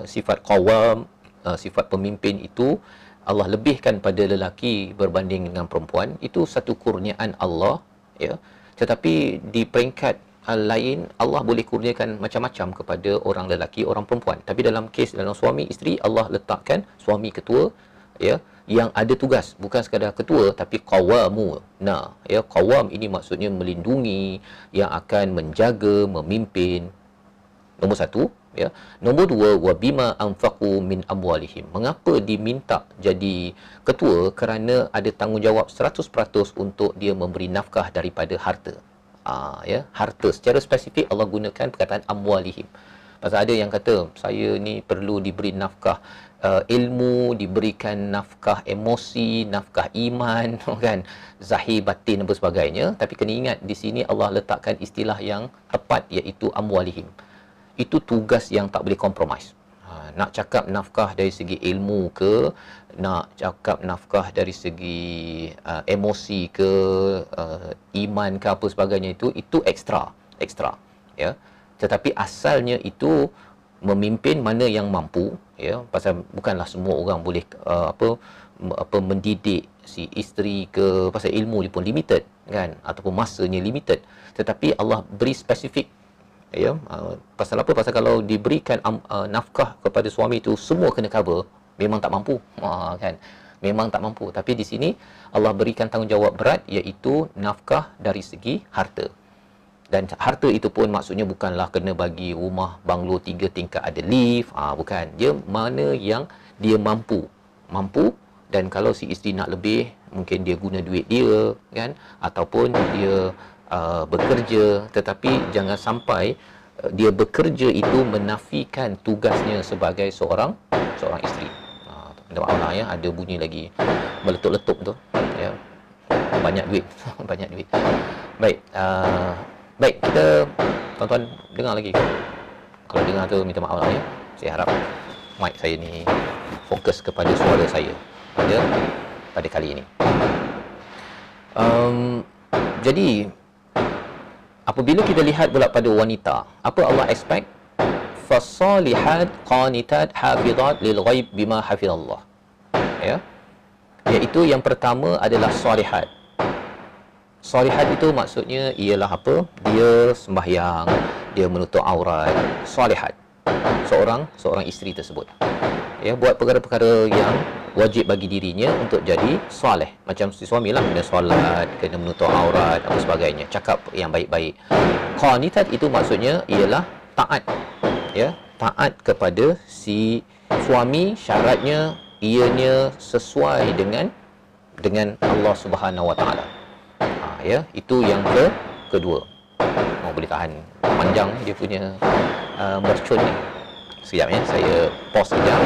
A: sifat qawwam, sifat pemimpin itu Allah lebihkan pada lelaki berbanding dengan perempuan. Itu satu kurniaan Allah, ya. Tetapi di peringkat lain, Allah boleh kurniakan macam-macam kepada orang lelaki, orang perempuan. Tapi dalam kes dalam suami isteri, Allah letakkan suami ketua, ya, yang ada tugas, bukan sekadar ketua tapi qawamu. Nah, ya, qawam ini maksudnya melindungi, yang akan menjaga, memimpin. Nombor satu, ya. Nombor dua, wa bima anfaqu min amwalihim. Mengapa diminta jadi ketua? Kerana ada tanggungjawab 100% untuk dia memberi nafkah daripada harta. Ya, harta secara spesifik Allah gunakan perkataan amwalihim. Pasal ada yang kata saya ni perlu diberi nafkah ilmu, diberikan nafkah emosi, nafkah iman, kan, zahir batin dan sebagainya. Tapi kena ingat di sini Allah letakkan istilah yang tepat, iaitu amwalihim. Itu tugas yang tak boleh compromise. Nak cakap nafkah dari segi ilmu ke, nak cakap nafkah dari segi emosi ke, iman ke, apa sebagainya, itu ekstra, ya. Tetapi asalnya itu memimpin mana yang mampu, ya. Pasal bukanlah semua orang boleh mendidik si isteri ke, pasal ilmu dia pun limited, kan, ataupun masanya limited. Tetapi Allah beri spesifik, ya. Pasal apa? Pasal kalau diberikan nafkah kepada suami itu semua kena cover, memang tak mampu, kan, memang tak mampu. Tapi di sini Allah berikan tanggungjawab berat, iaitu nafkah dari segi harta. Dan harta itu pun maksudnya bukanlah kena bagi rumah banglo 3 tingkat ada lift, bukan. Dia mana yang dia mampu. Dan kalau si isteri nak lebih, mungkin dia guna duit dia, kan, ataupun dia bekerja. Tetapi jangan sampai dia bekerja itu menafikan tugasnya sebagai seorang isteri. Minta maaf lah, ya, ada bunyi lagi meletup-letup tu, ya. Banyak duit. Banyak duit. Baik, kita tuan-tuan dengar lagi. Kalau dengar tu minta maaf lah, ya. Saya harap mic saya ni fokus kepada suara saya pada kali ini. Jadi apabila kita lihat pula pada wanita, apa Allah expect? Fasalihat qanitat hafizat lil ghaib bima hafizallah, ya. Iaitu yang pertama adalah salihat. Salihat itu maksudnya ialah apa? Dia sembahyang, dia menutup aurat. Salihat, seorang isteri tersebut, ya, buat perkara-perkara yang wajib bagi dirinya untuk jadi soleh. Macam si suami lah, kena solat, kena menutup aurat, apa sebagainya, cakap yang baik-baik. Qanitat itu maksudnya ialah taat, ya, taat kepada si suami. Syaratnya ianya sesuai dengan Allah Subhanahu Wa Taala. Ya, itu yang kedua. Mau boleh tahan panjang dia punya mercun ni. Sekejap, ya, saya pause sekejap.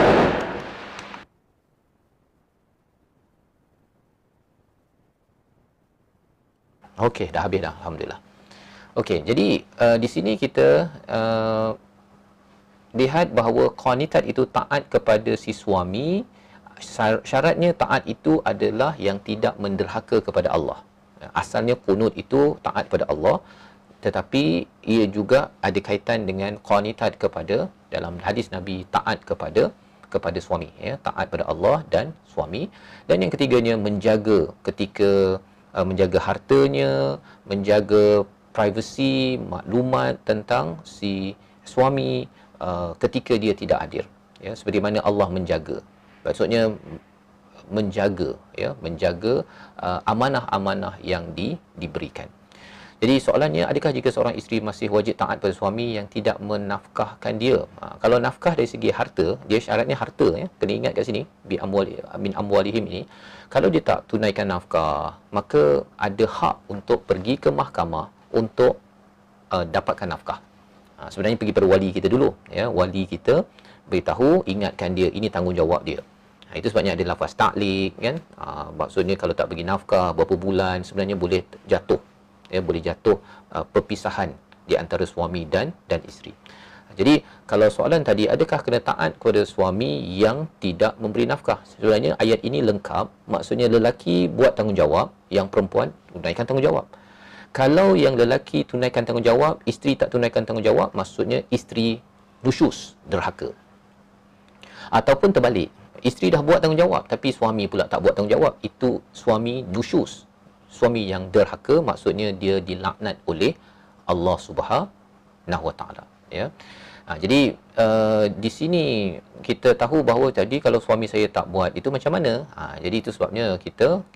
A: Okey, dah habis dah, alhamdulillah. Okey, jadi di sini kita lihat bahawa qanitat itu taat kepada si suami. Syaratnya taat itu adalah yang tidak menderhaka kepada Allah. Asalnya qunut itu taat kepada Allah, tetapi ia juga ada kaitan dengan qanitat kepada, dalam hadis Nabi, taat kepada suami, ya, taat pada Allah dan suami. Dan yang ketiganya menjaga menjaga hartanya, menjaga privasi, maklumat tentang si suami ketika dia tidak hadir, ya, seperti mana Allah menjaga. Maksudnya menjaga, ya, menjaga amanah-amanah yang diberikan. Jadi soalannya, adakah jika seorang isteri masih wajib taat pada suami yang tidak menafkahkan dia? Kalau nafkah dari segi harta, dia syaratnya harta, ya. Kena ingat kat sini, min amwalihim ini. Kalau dia tak tunaikan nafkah, maka ada hak untuk pergi ke mahkamah untuk dapatkan nafkah. Sebenarnya pergi pada wali kita dulu, ya. Wali kita beritahu, ingatkan dia, ini tanggungjawab dia. Itu sebabnya ada lafaz ta'liq, kan. Maksudnya kalau tak bagi nafkah berapa bulan, sebenarnya boleh jatuh, ya, boleh jatuh perpisahan di antara suami dan isteri. Jadi kalau soalan tadi, adakah kena taat kepada suami yang tidak memberi nafkah? Sebenarnya ayat ini lengkap, maksudnya lelaki buat tanggungjawab, yang perempuan tunaikan tanggungjawab. Kalau yang lelaki tunaikan tanggungjawab, isteri tak tunaikan tanggungjawab, maksudnya isteri nusyus, derhaka. Ataupun terbalik, isteri dah buat tanggungjawab tapi suami pula tak buat tanggungjawab, itu suami nusyus, suami yang derhaka, maksudnya dia dilaknat oleh Allah Subhanahu Wa Taala, ya. Jadi di sini kita tahu bahawa tadi kalau suami saya tak buat itu macam mana. Jadi itu sebabnya kita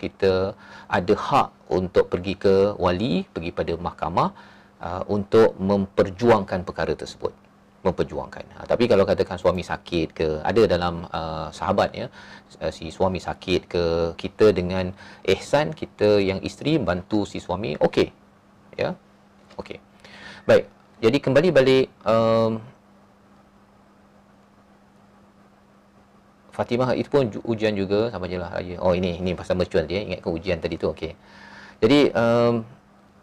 A: ada hak untuk pergi ke wali, pergi pada mahkamah untuk memperjuangkan perkara tersebut, memperjuangkan. Tapi kalau katakan suami sakit ke, ada dalam sahabat, ya, si suami sakit ke, kita dengan ihsan, kita yang isteri bantu si suami, okey, ya, okey. Baik, jadi kembali balik, Fatimah itu pun ujian juga, sama je lah raya. Oh, ini pasal mercual dia, ingatkan ujian tadi tu, okey. Jadi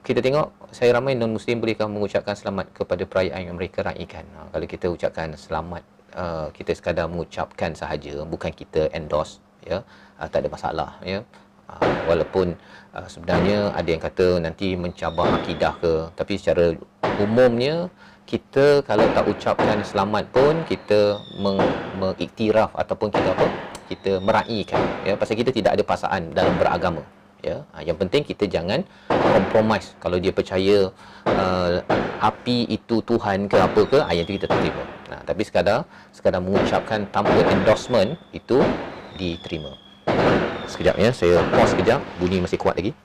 A: kita tengok, saya ramai non-Muslim bolehkah mengucapkan selamat kepada perayaan yang mereka raikan? Kalau kita ucapkan selamat, kita sekadar mengucapkan sahaja, bukan kita endorse, ya, tak ada masalah, ya. Walaupun sebenarnya ada yang kata nanti mencabar akidah ke, tapi secara umumnya kita kalau tak ucapkan selamat pun kita mengiktiraf ataupun kita meraihkan, ya, pasal kita tidak ada paksaan dalam beragama, ya. Yang penting kita jangan compromise. Kalau dia percaya api itu Tuhan ke apa ke, yang itu kita tak terima. Tapi sekadar mengucapkan tanpa endorsement itu diterima. Sekejap, ya, saya pause sekejap, bunyi masih kuat lagi.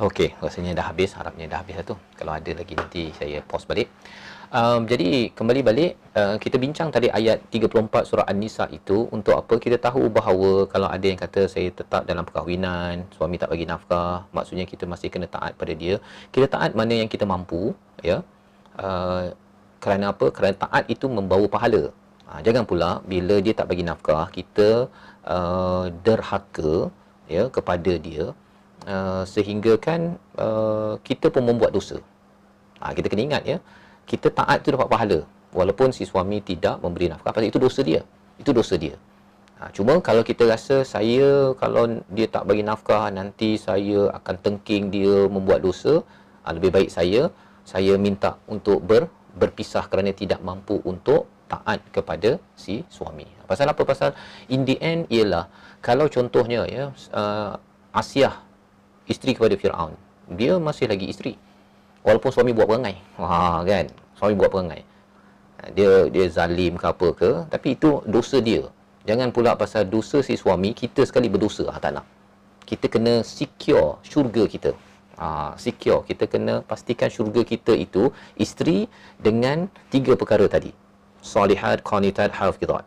A: Okey, rasanya dah habis, harapnya dah habis lah tu. Kalau ada lagi nanti saya pause balik. Jadi kembali balik, kita bincang tadi ayat 34 surah An-Nisa itu untuk apa? Kita tahu bahawa kalau ada yang kata saya tetap dalam perkahwinan, suami tak bagi nafkah, maksudnya kita masih kena taat pada dia. Kita taat mana yang kita mampu, ya. Kerana apa? Kerana taat itu membawa pahala. Jangan pula bila dia tak bagi nafkah, kita derhaka, ya, kepada dia, sehingga kan kita pun membuat dosa. Kita kena ingat, ya, kita taat tu dapat pahala walaupun si suami tidak memberi nafkah, pasal itu dosa dia, cuma kalau kita rasa saya kalau dia tak bagi nafkah nanti saya akan tengking dia membuat dosa, lebih baik saya minta untuk berpisah kerana tidak mampu untuk taat kepada si suami. Pasal apa? Pasal in the end ialah, kalau contohnya, ya, Asiah isteri kepada Firaun, dia masih lagi isteri walaupun suami buat perangai, kan, suami buat perangai, dia zalim ke apa ke, tapi itu dosa dia. Jangan pula pasal dosa si suami kita sekali berdosa, tak nak. Kita kena secure syurga kita. secure. Kita kena pastikan syurga kita itu isteri dengan 3 perkara tadi. Salihat, qanitat, hafizat.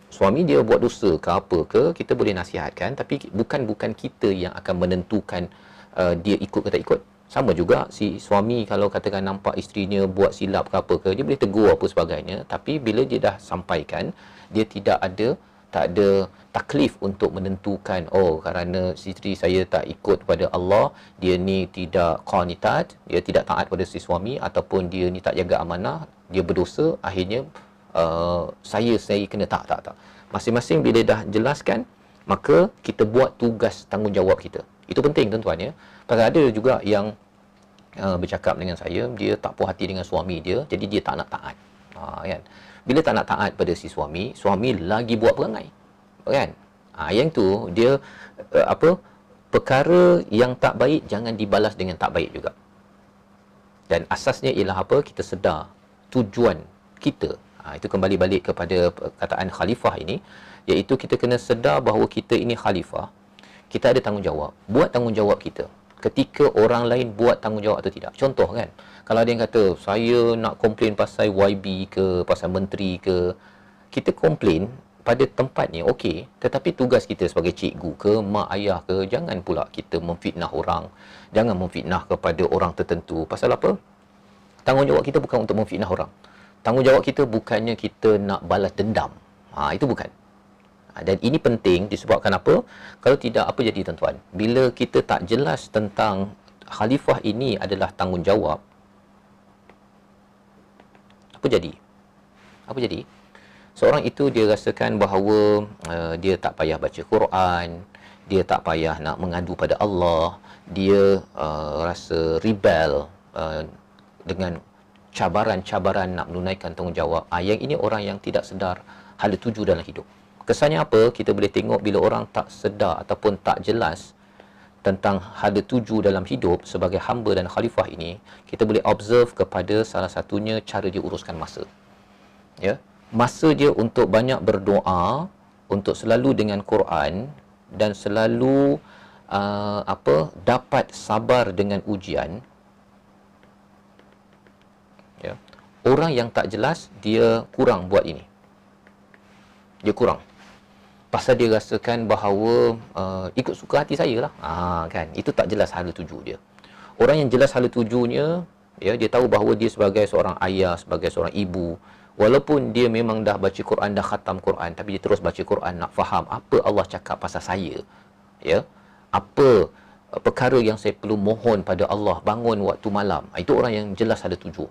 A: Suami dia buat dosa ke apa ke, kita boleh nasihatkan, tapi bukan kita yang akan menentukan dia ikut ke tak ikut. Sama juga si suami kalau katakan nampak isterinya buat silap ke apa ke, dia boleh tegur apa sebagainya, tapi bila dia dah sampaikan, dia tak ada taklif untuk menentukan, oh kerana isteri saya tak ikut kepada Allah, dia ni tidak qanitat, dia tidak taat pada si suami, ataupun dia ni tak jaga amanah, dia berdosa, akhirnya saya kena tak. Masing-masing bila dah jelaskan, maka kita buat tugas tanggungjawab kita. Itu penting tuan-tuan ya. Pasal ada juga yang bercakap dengan saya, dia tak puas hati dengan suami dia, jadi dia tak nak taat. Kan? Bila tak nak taat pada si suami lagi buat perangai. Kan? Yang tu dia perkara yang tak baik jangan dibalas dengan tak baik juga. Dan asasnya ialah apa? Kita sedar tujuan kita. Itu kembali balik kepada perkataan khalifah ini, iaitu kita kena sedar bahawa kita ini khalifah. Kita ada tanggungjawab. Buat tanggungjawab kita. Ketika orang lain buat tanggungjawab atau tidak. Contoh kan, kalau ada yang kata, saya nak komplain pasal YB ke, pasal menteri ke, kita komplain pada tempatnya, okey. Tetapi tugas kita sebagai cikgu ke, mak ayah ke, jangan pula kita memfitnah orang. Jangan memfitnah kepada orang tertentu. Pasal apa? Tanggungjawab kita bukan untuk memfitnah orang. Tanggungjawab kita bukannya kita nak balas dendam. Itu bukan. Dan ini penting disebabkan apa? Kalau tidak, apa jadi tuan-tuan? Bila kita tak jelas tentang khalifah ini adalah tanggungjawab, apa jadi? Seorang itu dia rasakan bahawa dia tak payah baca Quran, dia tak payah nak mengadu pada Allah, dia rasa rebel dengan cabaran-cabaran nak menunaikan tanggungjawab. Yang ini orang yang tidak sedar hala tuju dalam hidup. Kesannya apa? Kita boleh tengok bila orang tak sedar ataupun tak jelas tentang hala tuju dalam hidup sebagai hamba dan khalifah ini, kita boleh observe kepada salah satunya cara dia uruskan masa. Ya, masa dia untuk banyak berdoa, untuk selalu dengan Quran dan selalu dapat sabar dengan ujian. Ya. Orang yang tak jelas, dia kurang buat ini. Dia kurang. Pasal dia rasakan bahawa ikut suka hati saya lah. Kan? Itu tak jelas hala tuju dia. Orang yang jelas hala tujunya, ya, dia tahu bahawa dia sebagai seorang ayah, sebagai seorang ibu, walaupun dia memang dah baca Quran, dah khatam Quran, tapi dia terus baca Quran, nak faham apa Allah cakap pasal saya. Ya. Apa perkara yang saya perlu mohon pada Allah bangun waktu malam. Itu orang yang jelas hala tuju.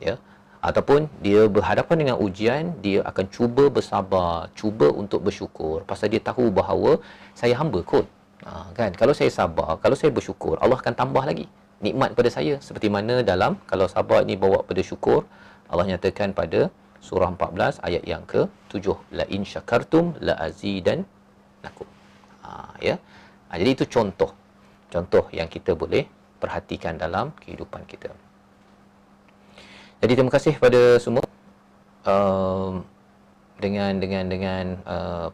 A: Ya. Ataupun dia berhadapan dengan ujian, dia akan cuba bersabar, cuba untuk bersyukur. Pasal dia tahu bahawa saya hamba kot. Kan? Kalau saya sabar, kalau saya bersyukur, Allah akan tambah lagi nikmat pada saya. Seperti mana dalam, kalau sabar ini bawa pada syukur, Allah nyatakan pada surah 14 ayat yang ke-7. La in syakartum la azidannakum. Ya. Jadi itu contoh yang kita boleh perhatikan dalam kehidupan kita. Jadi terima kasih pada semua dengan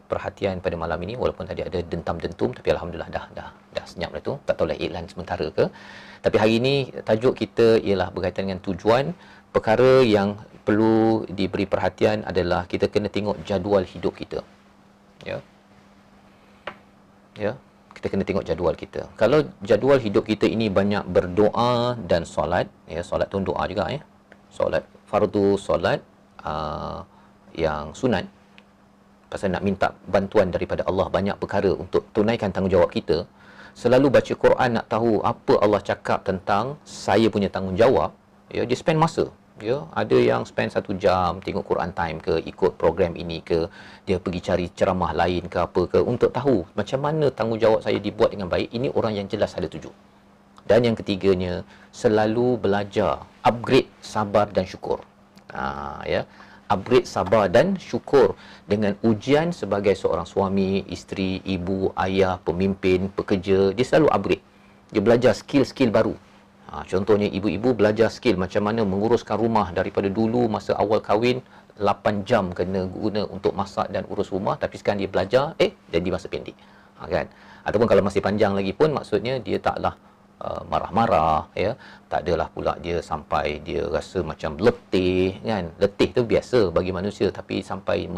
A: perhatian pada malam ini, walaupun tadi ada dentam-dentum, tapi alhamdulillah dah senyap dah tu. Tak tahulah iklan sementara ke. Tapi hari ini tajuk kita ialah berkaitan dengan tujuan. Perkara yang perlu diberi perhatian adalah kita kena tengok jadual hidup kita. Ya. Kita kena tengok jadual kita. Kalau jadual hidup kita ini banyak berdoa dan solat, ya, solat tu doa juga ya. Solat fardu, solat yang sunat, pasal nak minta bantuan daripada Allah, banyak perkara untuk tunaikan tanggungjawab kita. Selalu baca Quran, nak tahu apa Allah cakap tentang saya punya tanggungjawab. Ya, dia spend masa. Ya, ada yang spend 1 jam tengok Quran time ke, ikut program ini ke, dia pergi cari ceramah lain ke apa ke, untuk tahu macam mana tanggungjawab saya dibuat dengan baik. Ini orang yang jelas ada tuju. Dan yang ketiganya, selalu belajar, upgrade sabar dan syukur. Ya, upgrade sabar dan syukur dengan ujian sebagai seorang suami, isteri, ibu, ayah, pemimpin, pekerja. Dia selalu upgrade. Dia belajar skill-skill baru. Contohnya ibu-ibu belajar skill macam mana menguruskan rumah. Daripada dulu masa awal kahwin 8 jam kena guna untuk masak dan urus rumah, tapi sekarang dia belajar jadi masa pendek. Kan? Ataupun kalau masih panjang lagi pun, maksudnya dia taklah marah-marah, ya. Tak adalah pula dia sampai dia rasa macam letih, kan. Letih tu biasa bagi manusia, tapi sampai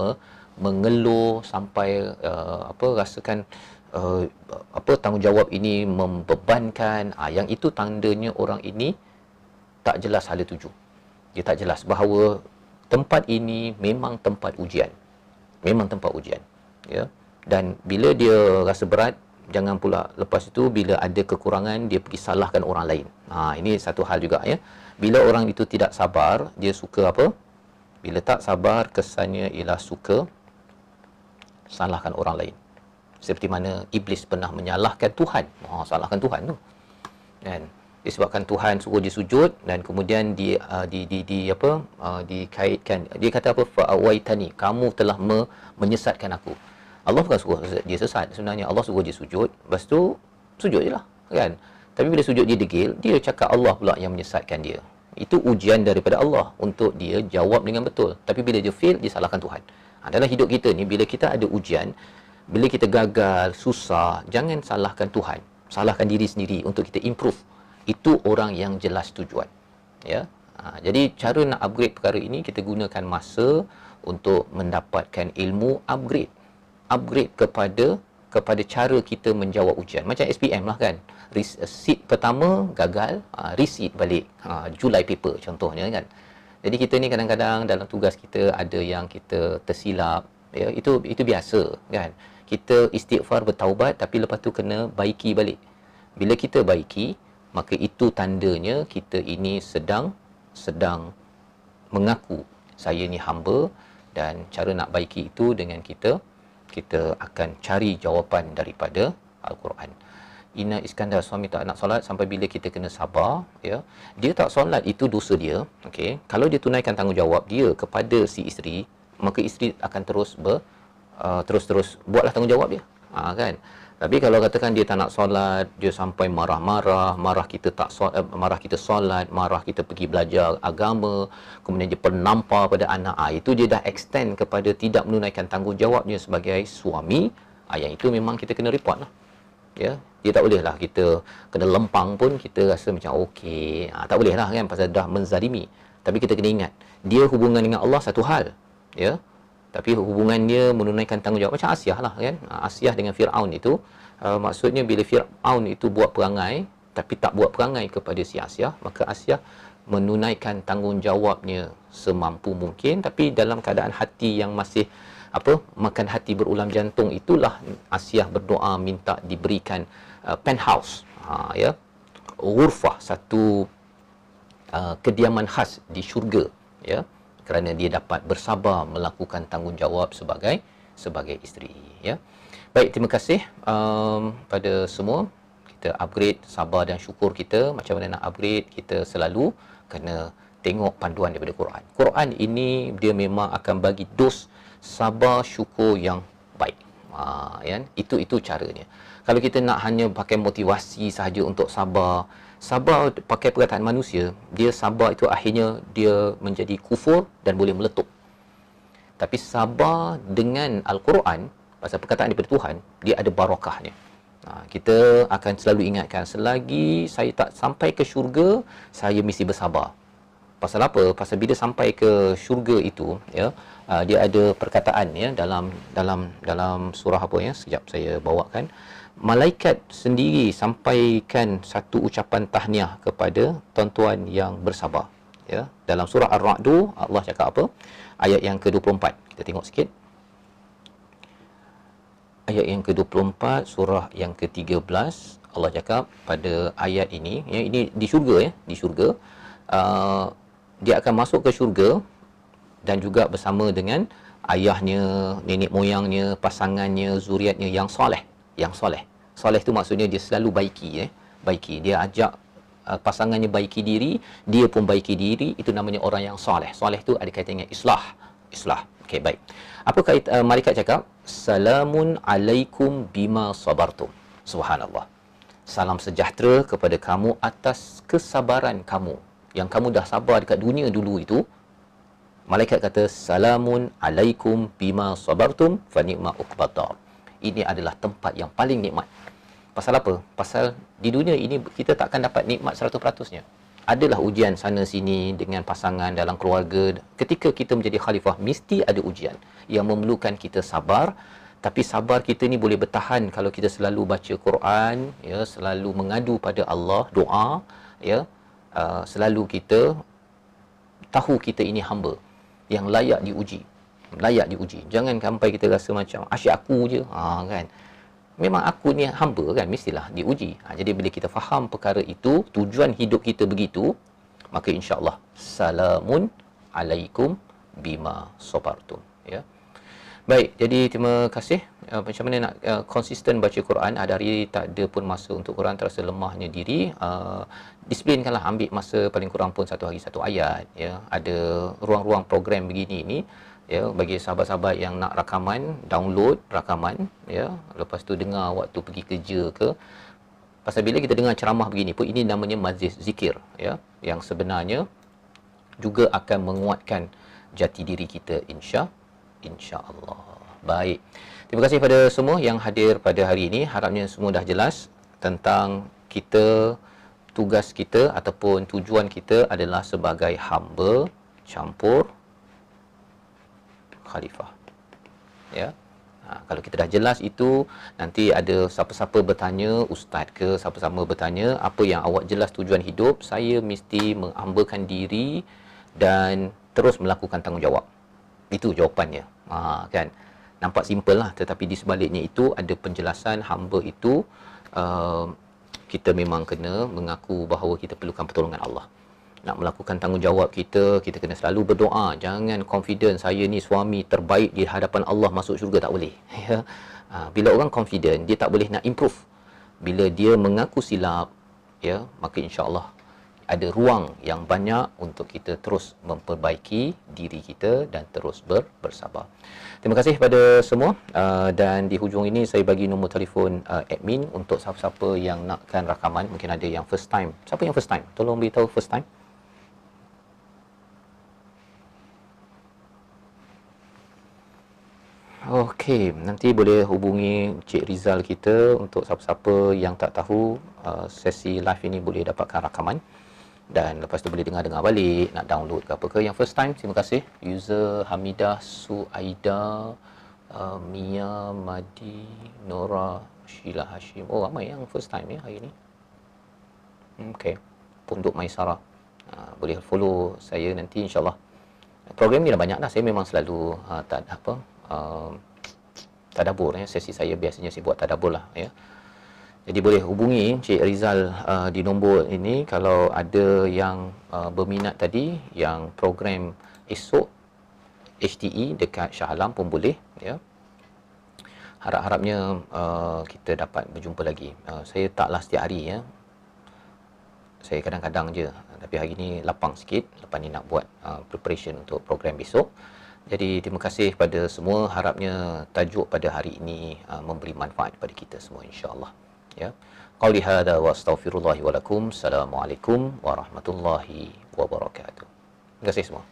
A: mengeluh, sampai rasakan tanggungjawab ini membebankan, yang itu tandanya orang ini tak jelas hala tuju. Dia tak jelas bahawa tempat ini memang tempat ujian. Memang tempat ujian. Ya. Dan bila dia rasa berat, jangan pula lepas itu bila ada kekurangan dia pergi salahkan orang lain. Ini satu hal juga, ya. Bila orang itu tidak sabar, dia suka apa? Bila tak sabar, kesannya ialah suka salahkan orang lain. Seperti mana iblis pernah menyalahkan Tuhan. Salahkan Tuhan tu. Kan? Disebabkan Tuhan suruh dia sujud dan kemudian dikaitkan, dia kata apa, fa'awaitani, kamu telah menyesatkan aku. Allah bukan suruh dia sesat sebenarnya, Allah suruh dia sujud, lepas tu sujud je lah, kan. Tapi bila sujud dia degil, dia cakap Allah pula yang menyesatkan dia. Itu ujian daripada Allah untuk dia jawab dengan betul. Tapi bila dia fail, dia salahkan Tuhan. Dalam hidup kita ni, bila kita ada ujian, bila kita gagal, susah, jangan salahkan Tuhan, salahkan diri sendiri untuk kita improve. Itu orang yang jelas tujuan, ya. Jadi cara nak upgrade perkara ini, kita gunakan masa untuk mendapatkan ilmu, upgrade kepada cara kita menjawab ujian. Macam SPM lah, kan. Seat pertama gagal, resit balik Julai paper contohnya, kan. Jadi kita ni kadang-kadang dalam tugas kita ada yang kita tersilap, ya. Itu biasa, kan. Kita istighfar, bertaubat, tapi lepas tu kena baiki balik. Bila kita baiki, maka itu tandanya kita ini sedang mengaku saya ni hamba, dan cara nak baiki itu dengan kita akan cari jawapan daripada Al-Quran. Ina Iskandar, suami tak nak solat sampai bila kita kena sabar, ya. Dia tak solat itu dosa dia, okey. Kalau dia tunaikan tanggungjawab dia kepada si isteri, maka isteri akan terus buatlah tanggungjawab dia, kan. Tapi kalau katakan dia tak nak solat, dia sampai marah-marah, marah kita solat, marah kita pergi belajar agama, kemudian dia penampar pada anak, itu dia dah extend kepada tidak menunaikan tanggungjawabnya sebagai suami. Yang itu memang kita kena report lah. Ya, dia tak boleh lah kita kena lempang pun kita rasa macam okey. Tak boleh lah, kan, pasal dah menzalimi. Tapi kita kena ingat, dia hubungan dengan Allah satu hal, ya. Tapi hubungannya menunaikan tanggungjawab, macam Asyah lah, kan. Asyah dengan Fir'aun itu, maksudnya bila Fir'aun itu buat perangai, tapi tak buat perangai kepada si Asyah, maka Asyah menunaikan tanggungjawabnya semampu mungkin, tapi dalam keadaan hati yang masih makan hati berulam jantung, itulah Asyah berdoa minta diberikan penthouse, ya, ghurfah, satu kediaman khas di syurga, ya, kerana dia dapat bersabar melakukan tanggungjawab sebagai isteri, ya. Baik, terima kasih pada semua. Kita upgrade sabar dan syukur kita. Macam mana nak upgrade? Kita selalu kena tengok panduan daripada Quran. Quran ini dia memang akan bagi dos sabar syukur yang baik. Ya, itu caranya. Kalau kita nak hanya pakai motivasi sahaja untuk sabar pakai perkataan manusia, dia sabar itu akhirnya dia menjadi kufur dan boleh meletup. Tapi sabar dengan Al-Quran, pasal perkataan daripada Tuhan, dia ada barakahnya. Kita akan selalu ingatkan, selagi saya tak sampai ke syurga, saya mesti bersabar. Pasal apa? Pasal bila sampai ke syurga itu, ya, dia ada perkataan, ya, dalam surah apa, ya, sekejap saya bawakan. Malaikat sendiri sampaikan satu ucapan tahniah kepada tuan-tuan yang bersabar, ya. Dalam surah Ar-Ra'du, Allah cakap apa? Ayat yang ke-24. Kita tengok sikit. Ayat yang ke-24, surah yang ke-13, Allah cakap pada ayat ini, ya, ini di syurga, ya, di syurga. Dia akan masuk ke syurga dan juga bersama dengan ayahnya, nenek moyangnya, pasangannya, zuriatnya yang soleh. Yang soleh. Soleh itu maksudnya dia selalu baiki, baiki. Dia ajak pasangannya baiki diri, dia pun baiki diri. Itu namanya orang yang soleh. Soleh itu ada kaitan dengan islah. Okey, baik. Apa kait malaikat cakap? Salamun alaikum bima sabartum. Subhanallah. Salam sejahtera kepada kamu atas kesabaran kamu. Yang kamu dah sabar dekat dunia dulu itu. Malaikat kata, salamun alaikum bima sabartum fa ni'ma uqbad dar. Ini adalah tempat yang paling nikmat. Pasal apa? Pasal di dunia ini kita takkan dapat nikmat 100%-nya. Adalah ujian sana sini dengan pasangan, dalam keluarga. Ketika kita menjadi khalifah, mesti ada ujian yang memerlukan kita sabar. Tapi sabar kita ni boleh bertahan kalau kita selalu baca Quran, ya, selalu mengadu pada Allah, doa, ya, selalu kita tahu kita ini hamba yang layak diuji. Layak diuji. Jangan sampai kita rasa macam asyik aku je, kan. Memang aku ni hamba kan, mestilah diuji. Jadi bila kita faham perkara itu, tujuan hidup kita begitu, maka insya-Allah salamun alaikum bima sabartum, ya. Baik, jadi terima kasih. Macam mana nak konsisten baca Quran? Ada hari tak ada pun masa untuk Quran, terasa lemahnya diri. Disiplinkanlah, ambil masa paling kurang pun satu hari satu ayat, ya. Ada ruang-ruang program begini ni, ya, bagi sahabat-sahabat yang nak rakaman, download rakaman, ya, lepas tu dengar waktu pergi kerja ke. Pasal bila kita dengar ceramah begini pun, ini namanya majlis zikir, ya, yang sebenarnya juga akan menguatkan jati diri kita, insya-Allah. Baik, terima kasih pada semua yang hadir pada hari ini. Harapnya semua dah jelas tentang kita, tugas kita ataupun tujuan kita adalah sebagai hamba campur khalifah, ya. Kalau kita dah jelas itu, nanti ada siapa-siapa bertanya, ustaz ke siapa-siapa bertanya, apa yang awak jelas tujuan hidup, saya mesti menghambakan diri dan terus melakukan tanggungjawab. Itu jawapannya, kan. Nampak simple lah, tetapi di sebaliknya itu ada penjelasan. Hamba itu kita memang kena mengaku bahawa kita perlukan pertolongan Allah. Nak melakukan tanggungjawab kita kena selalu berdoa. Jangan confident saya ni suami terbaik di hadapan Allah, masuk syurga, tak boleh. Ya. Bila orang confident, dia tak boleh nak improve. Bila dia mengaku silap, ya, maka insya-Allah ada ruang yang banyak untuk kita terus memperbaiki diri kita dan terus bersabar. Terima kasih pada semua, dan di hujung ini saya bagi nombor telefon admin untuk siapa-siapa yang nakkan rakaman. Mungkin ada yang first time. Siapa yang first time? Tolong beritahu first time. Okey, nanti boleh hubungi Cik Rizal kita untuk siapa-siapa yang tak tahu sesi live ini boleh dapatkan rakaman. Dan lepas tu boleh dengar balik, nak download ke apa ke. Yang first time, terima kasih. User Hamidah Suaida, Mia Madi, Nora, Sheila Hashim. Oh, ramai yang first time ya hari ni. Okey, Pondok Maisara. Boleh follow saya nanti, insyaAllah. Program ni dah banyak dah. Saya memang selalu tadabbur, ya. Sesi saya biasanya saya buat tadabbur lah, ya. Jadi boleh hubungi Cik Rizal di nombor ini kalau ada yang berminat tadi, yang program esok HTE dekat Shah Alam pun boleh, ya. Harap-harapnya kita dapat berjumpa lagi. Saya taklah setiap hari, ya. Saya kadang-kadang je, tapi hari ni lapang sikit. Lepas ni nak buat preparation untuk program besok. Jadi terima kasih pada semua. Harapnya tajuk pada hari ini memberi manfaat kepada kita semua, insya-Allah. Ya. Qauli hadza wa astaghfirullahi wa lakum. Assalamualaikum warahmatullahi wabarakatuh. Terima kasih semua.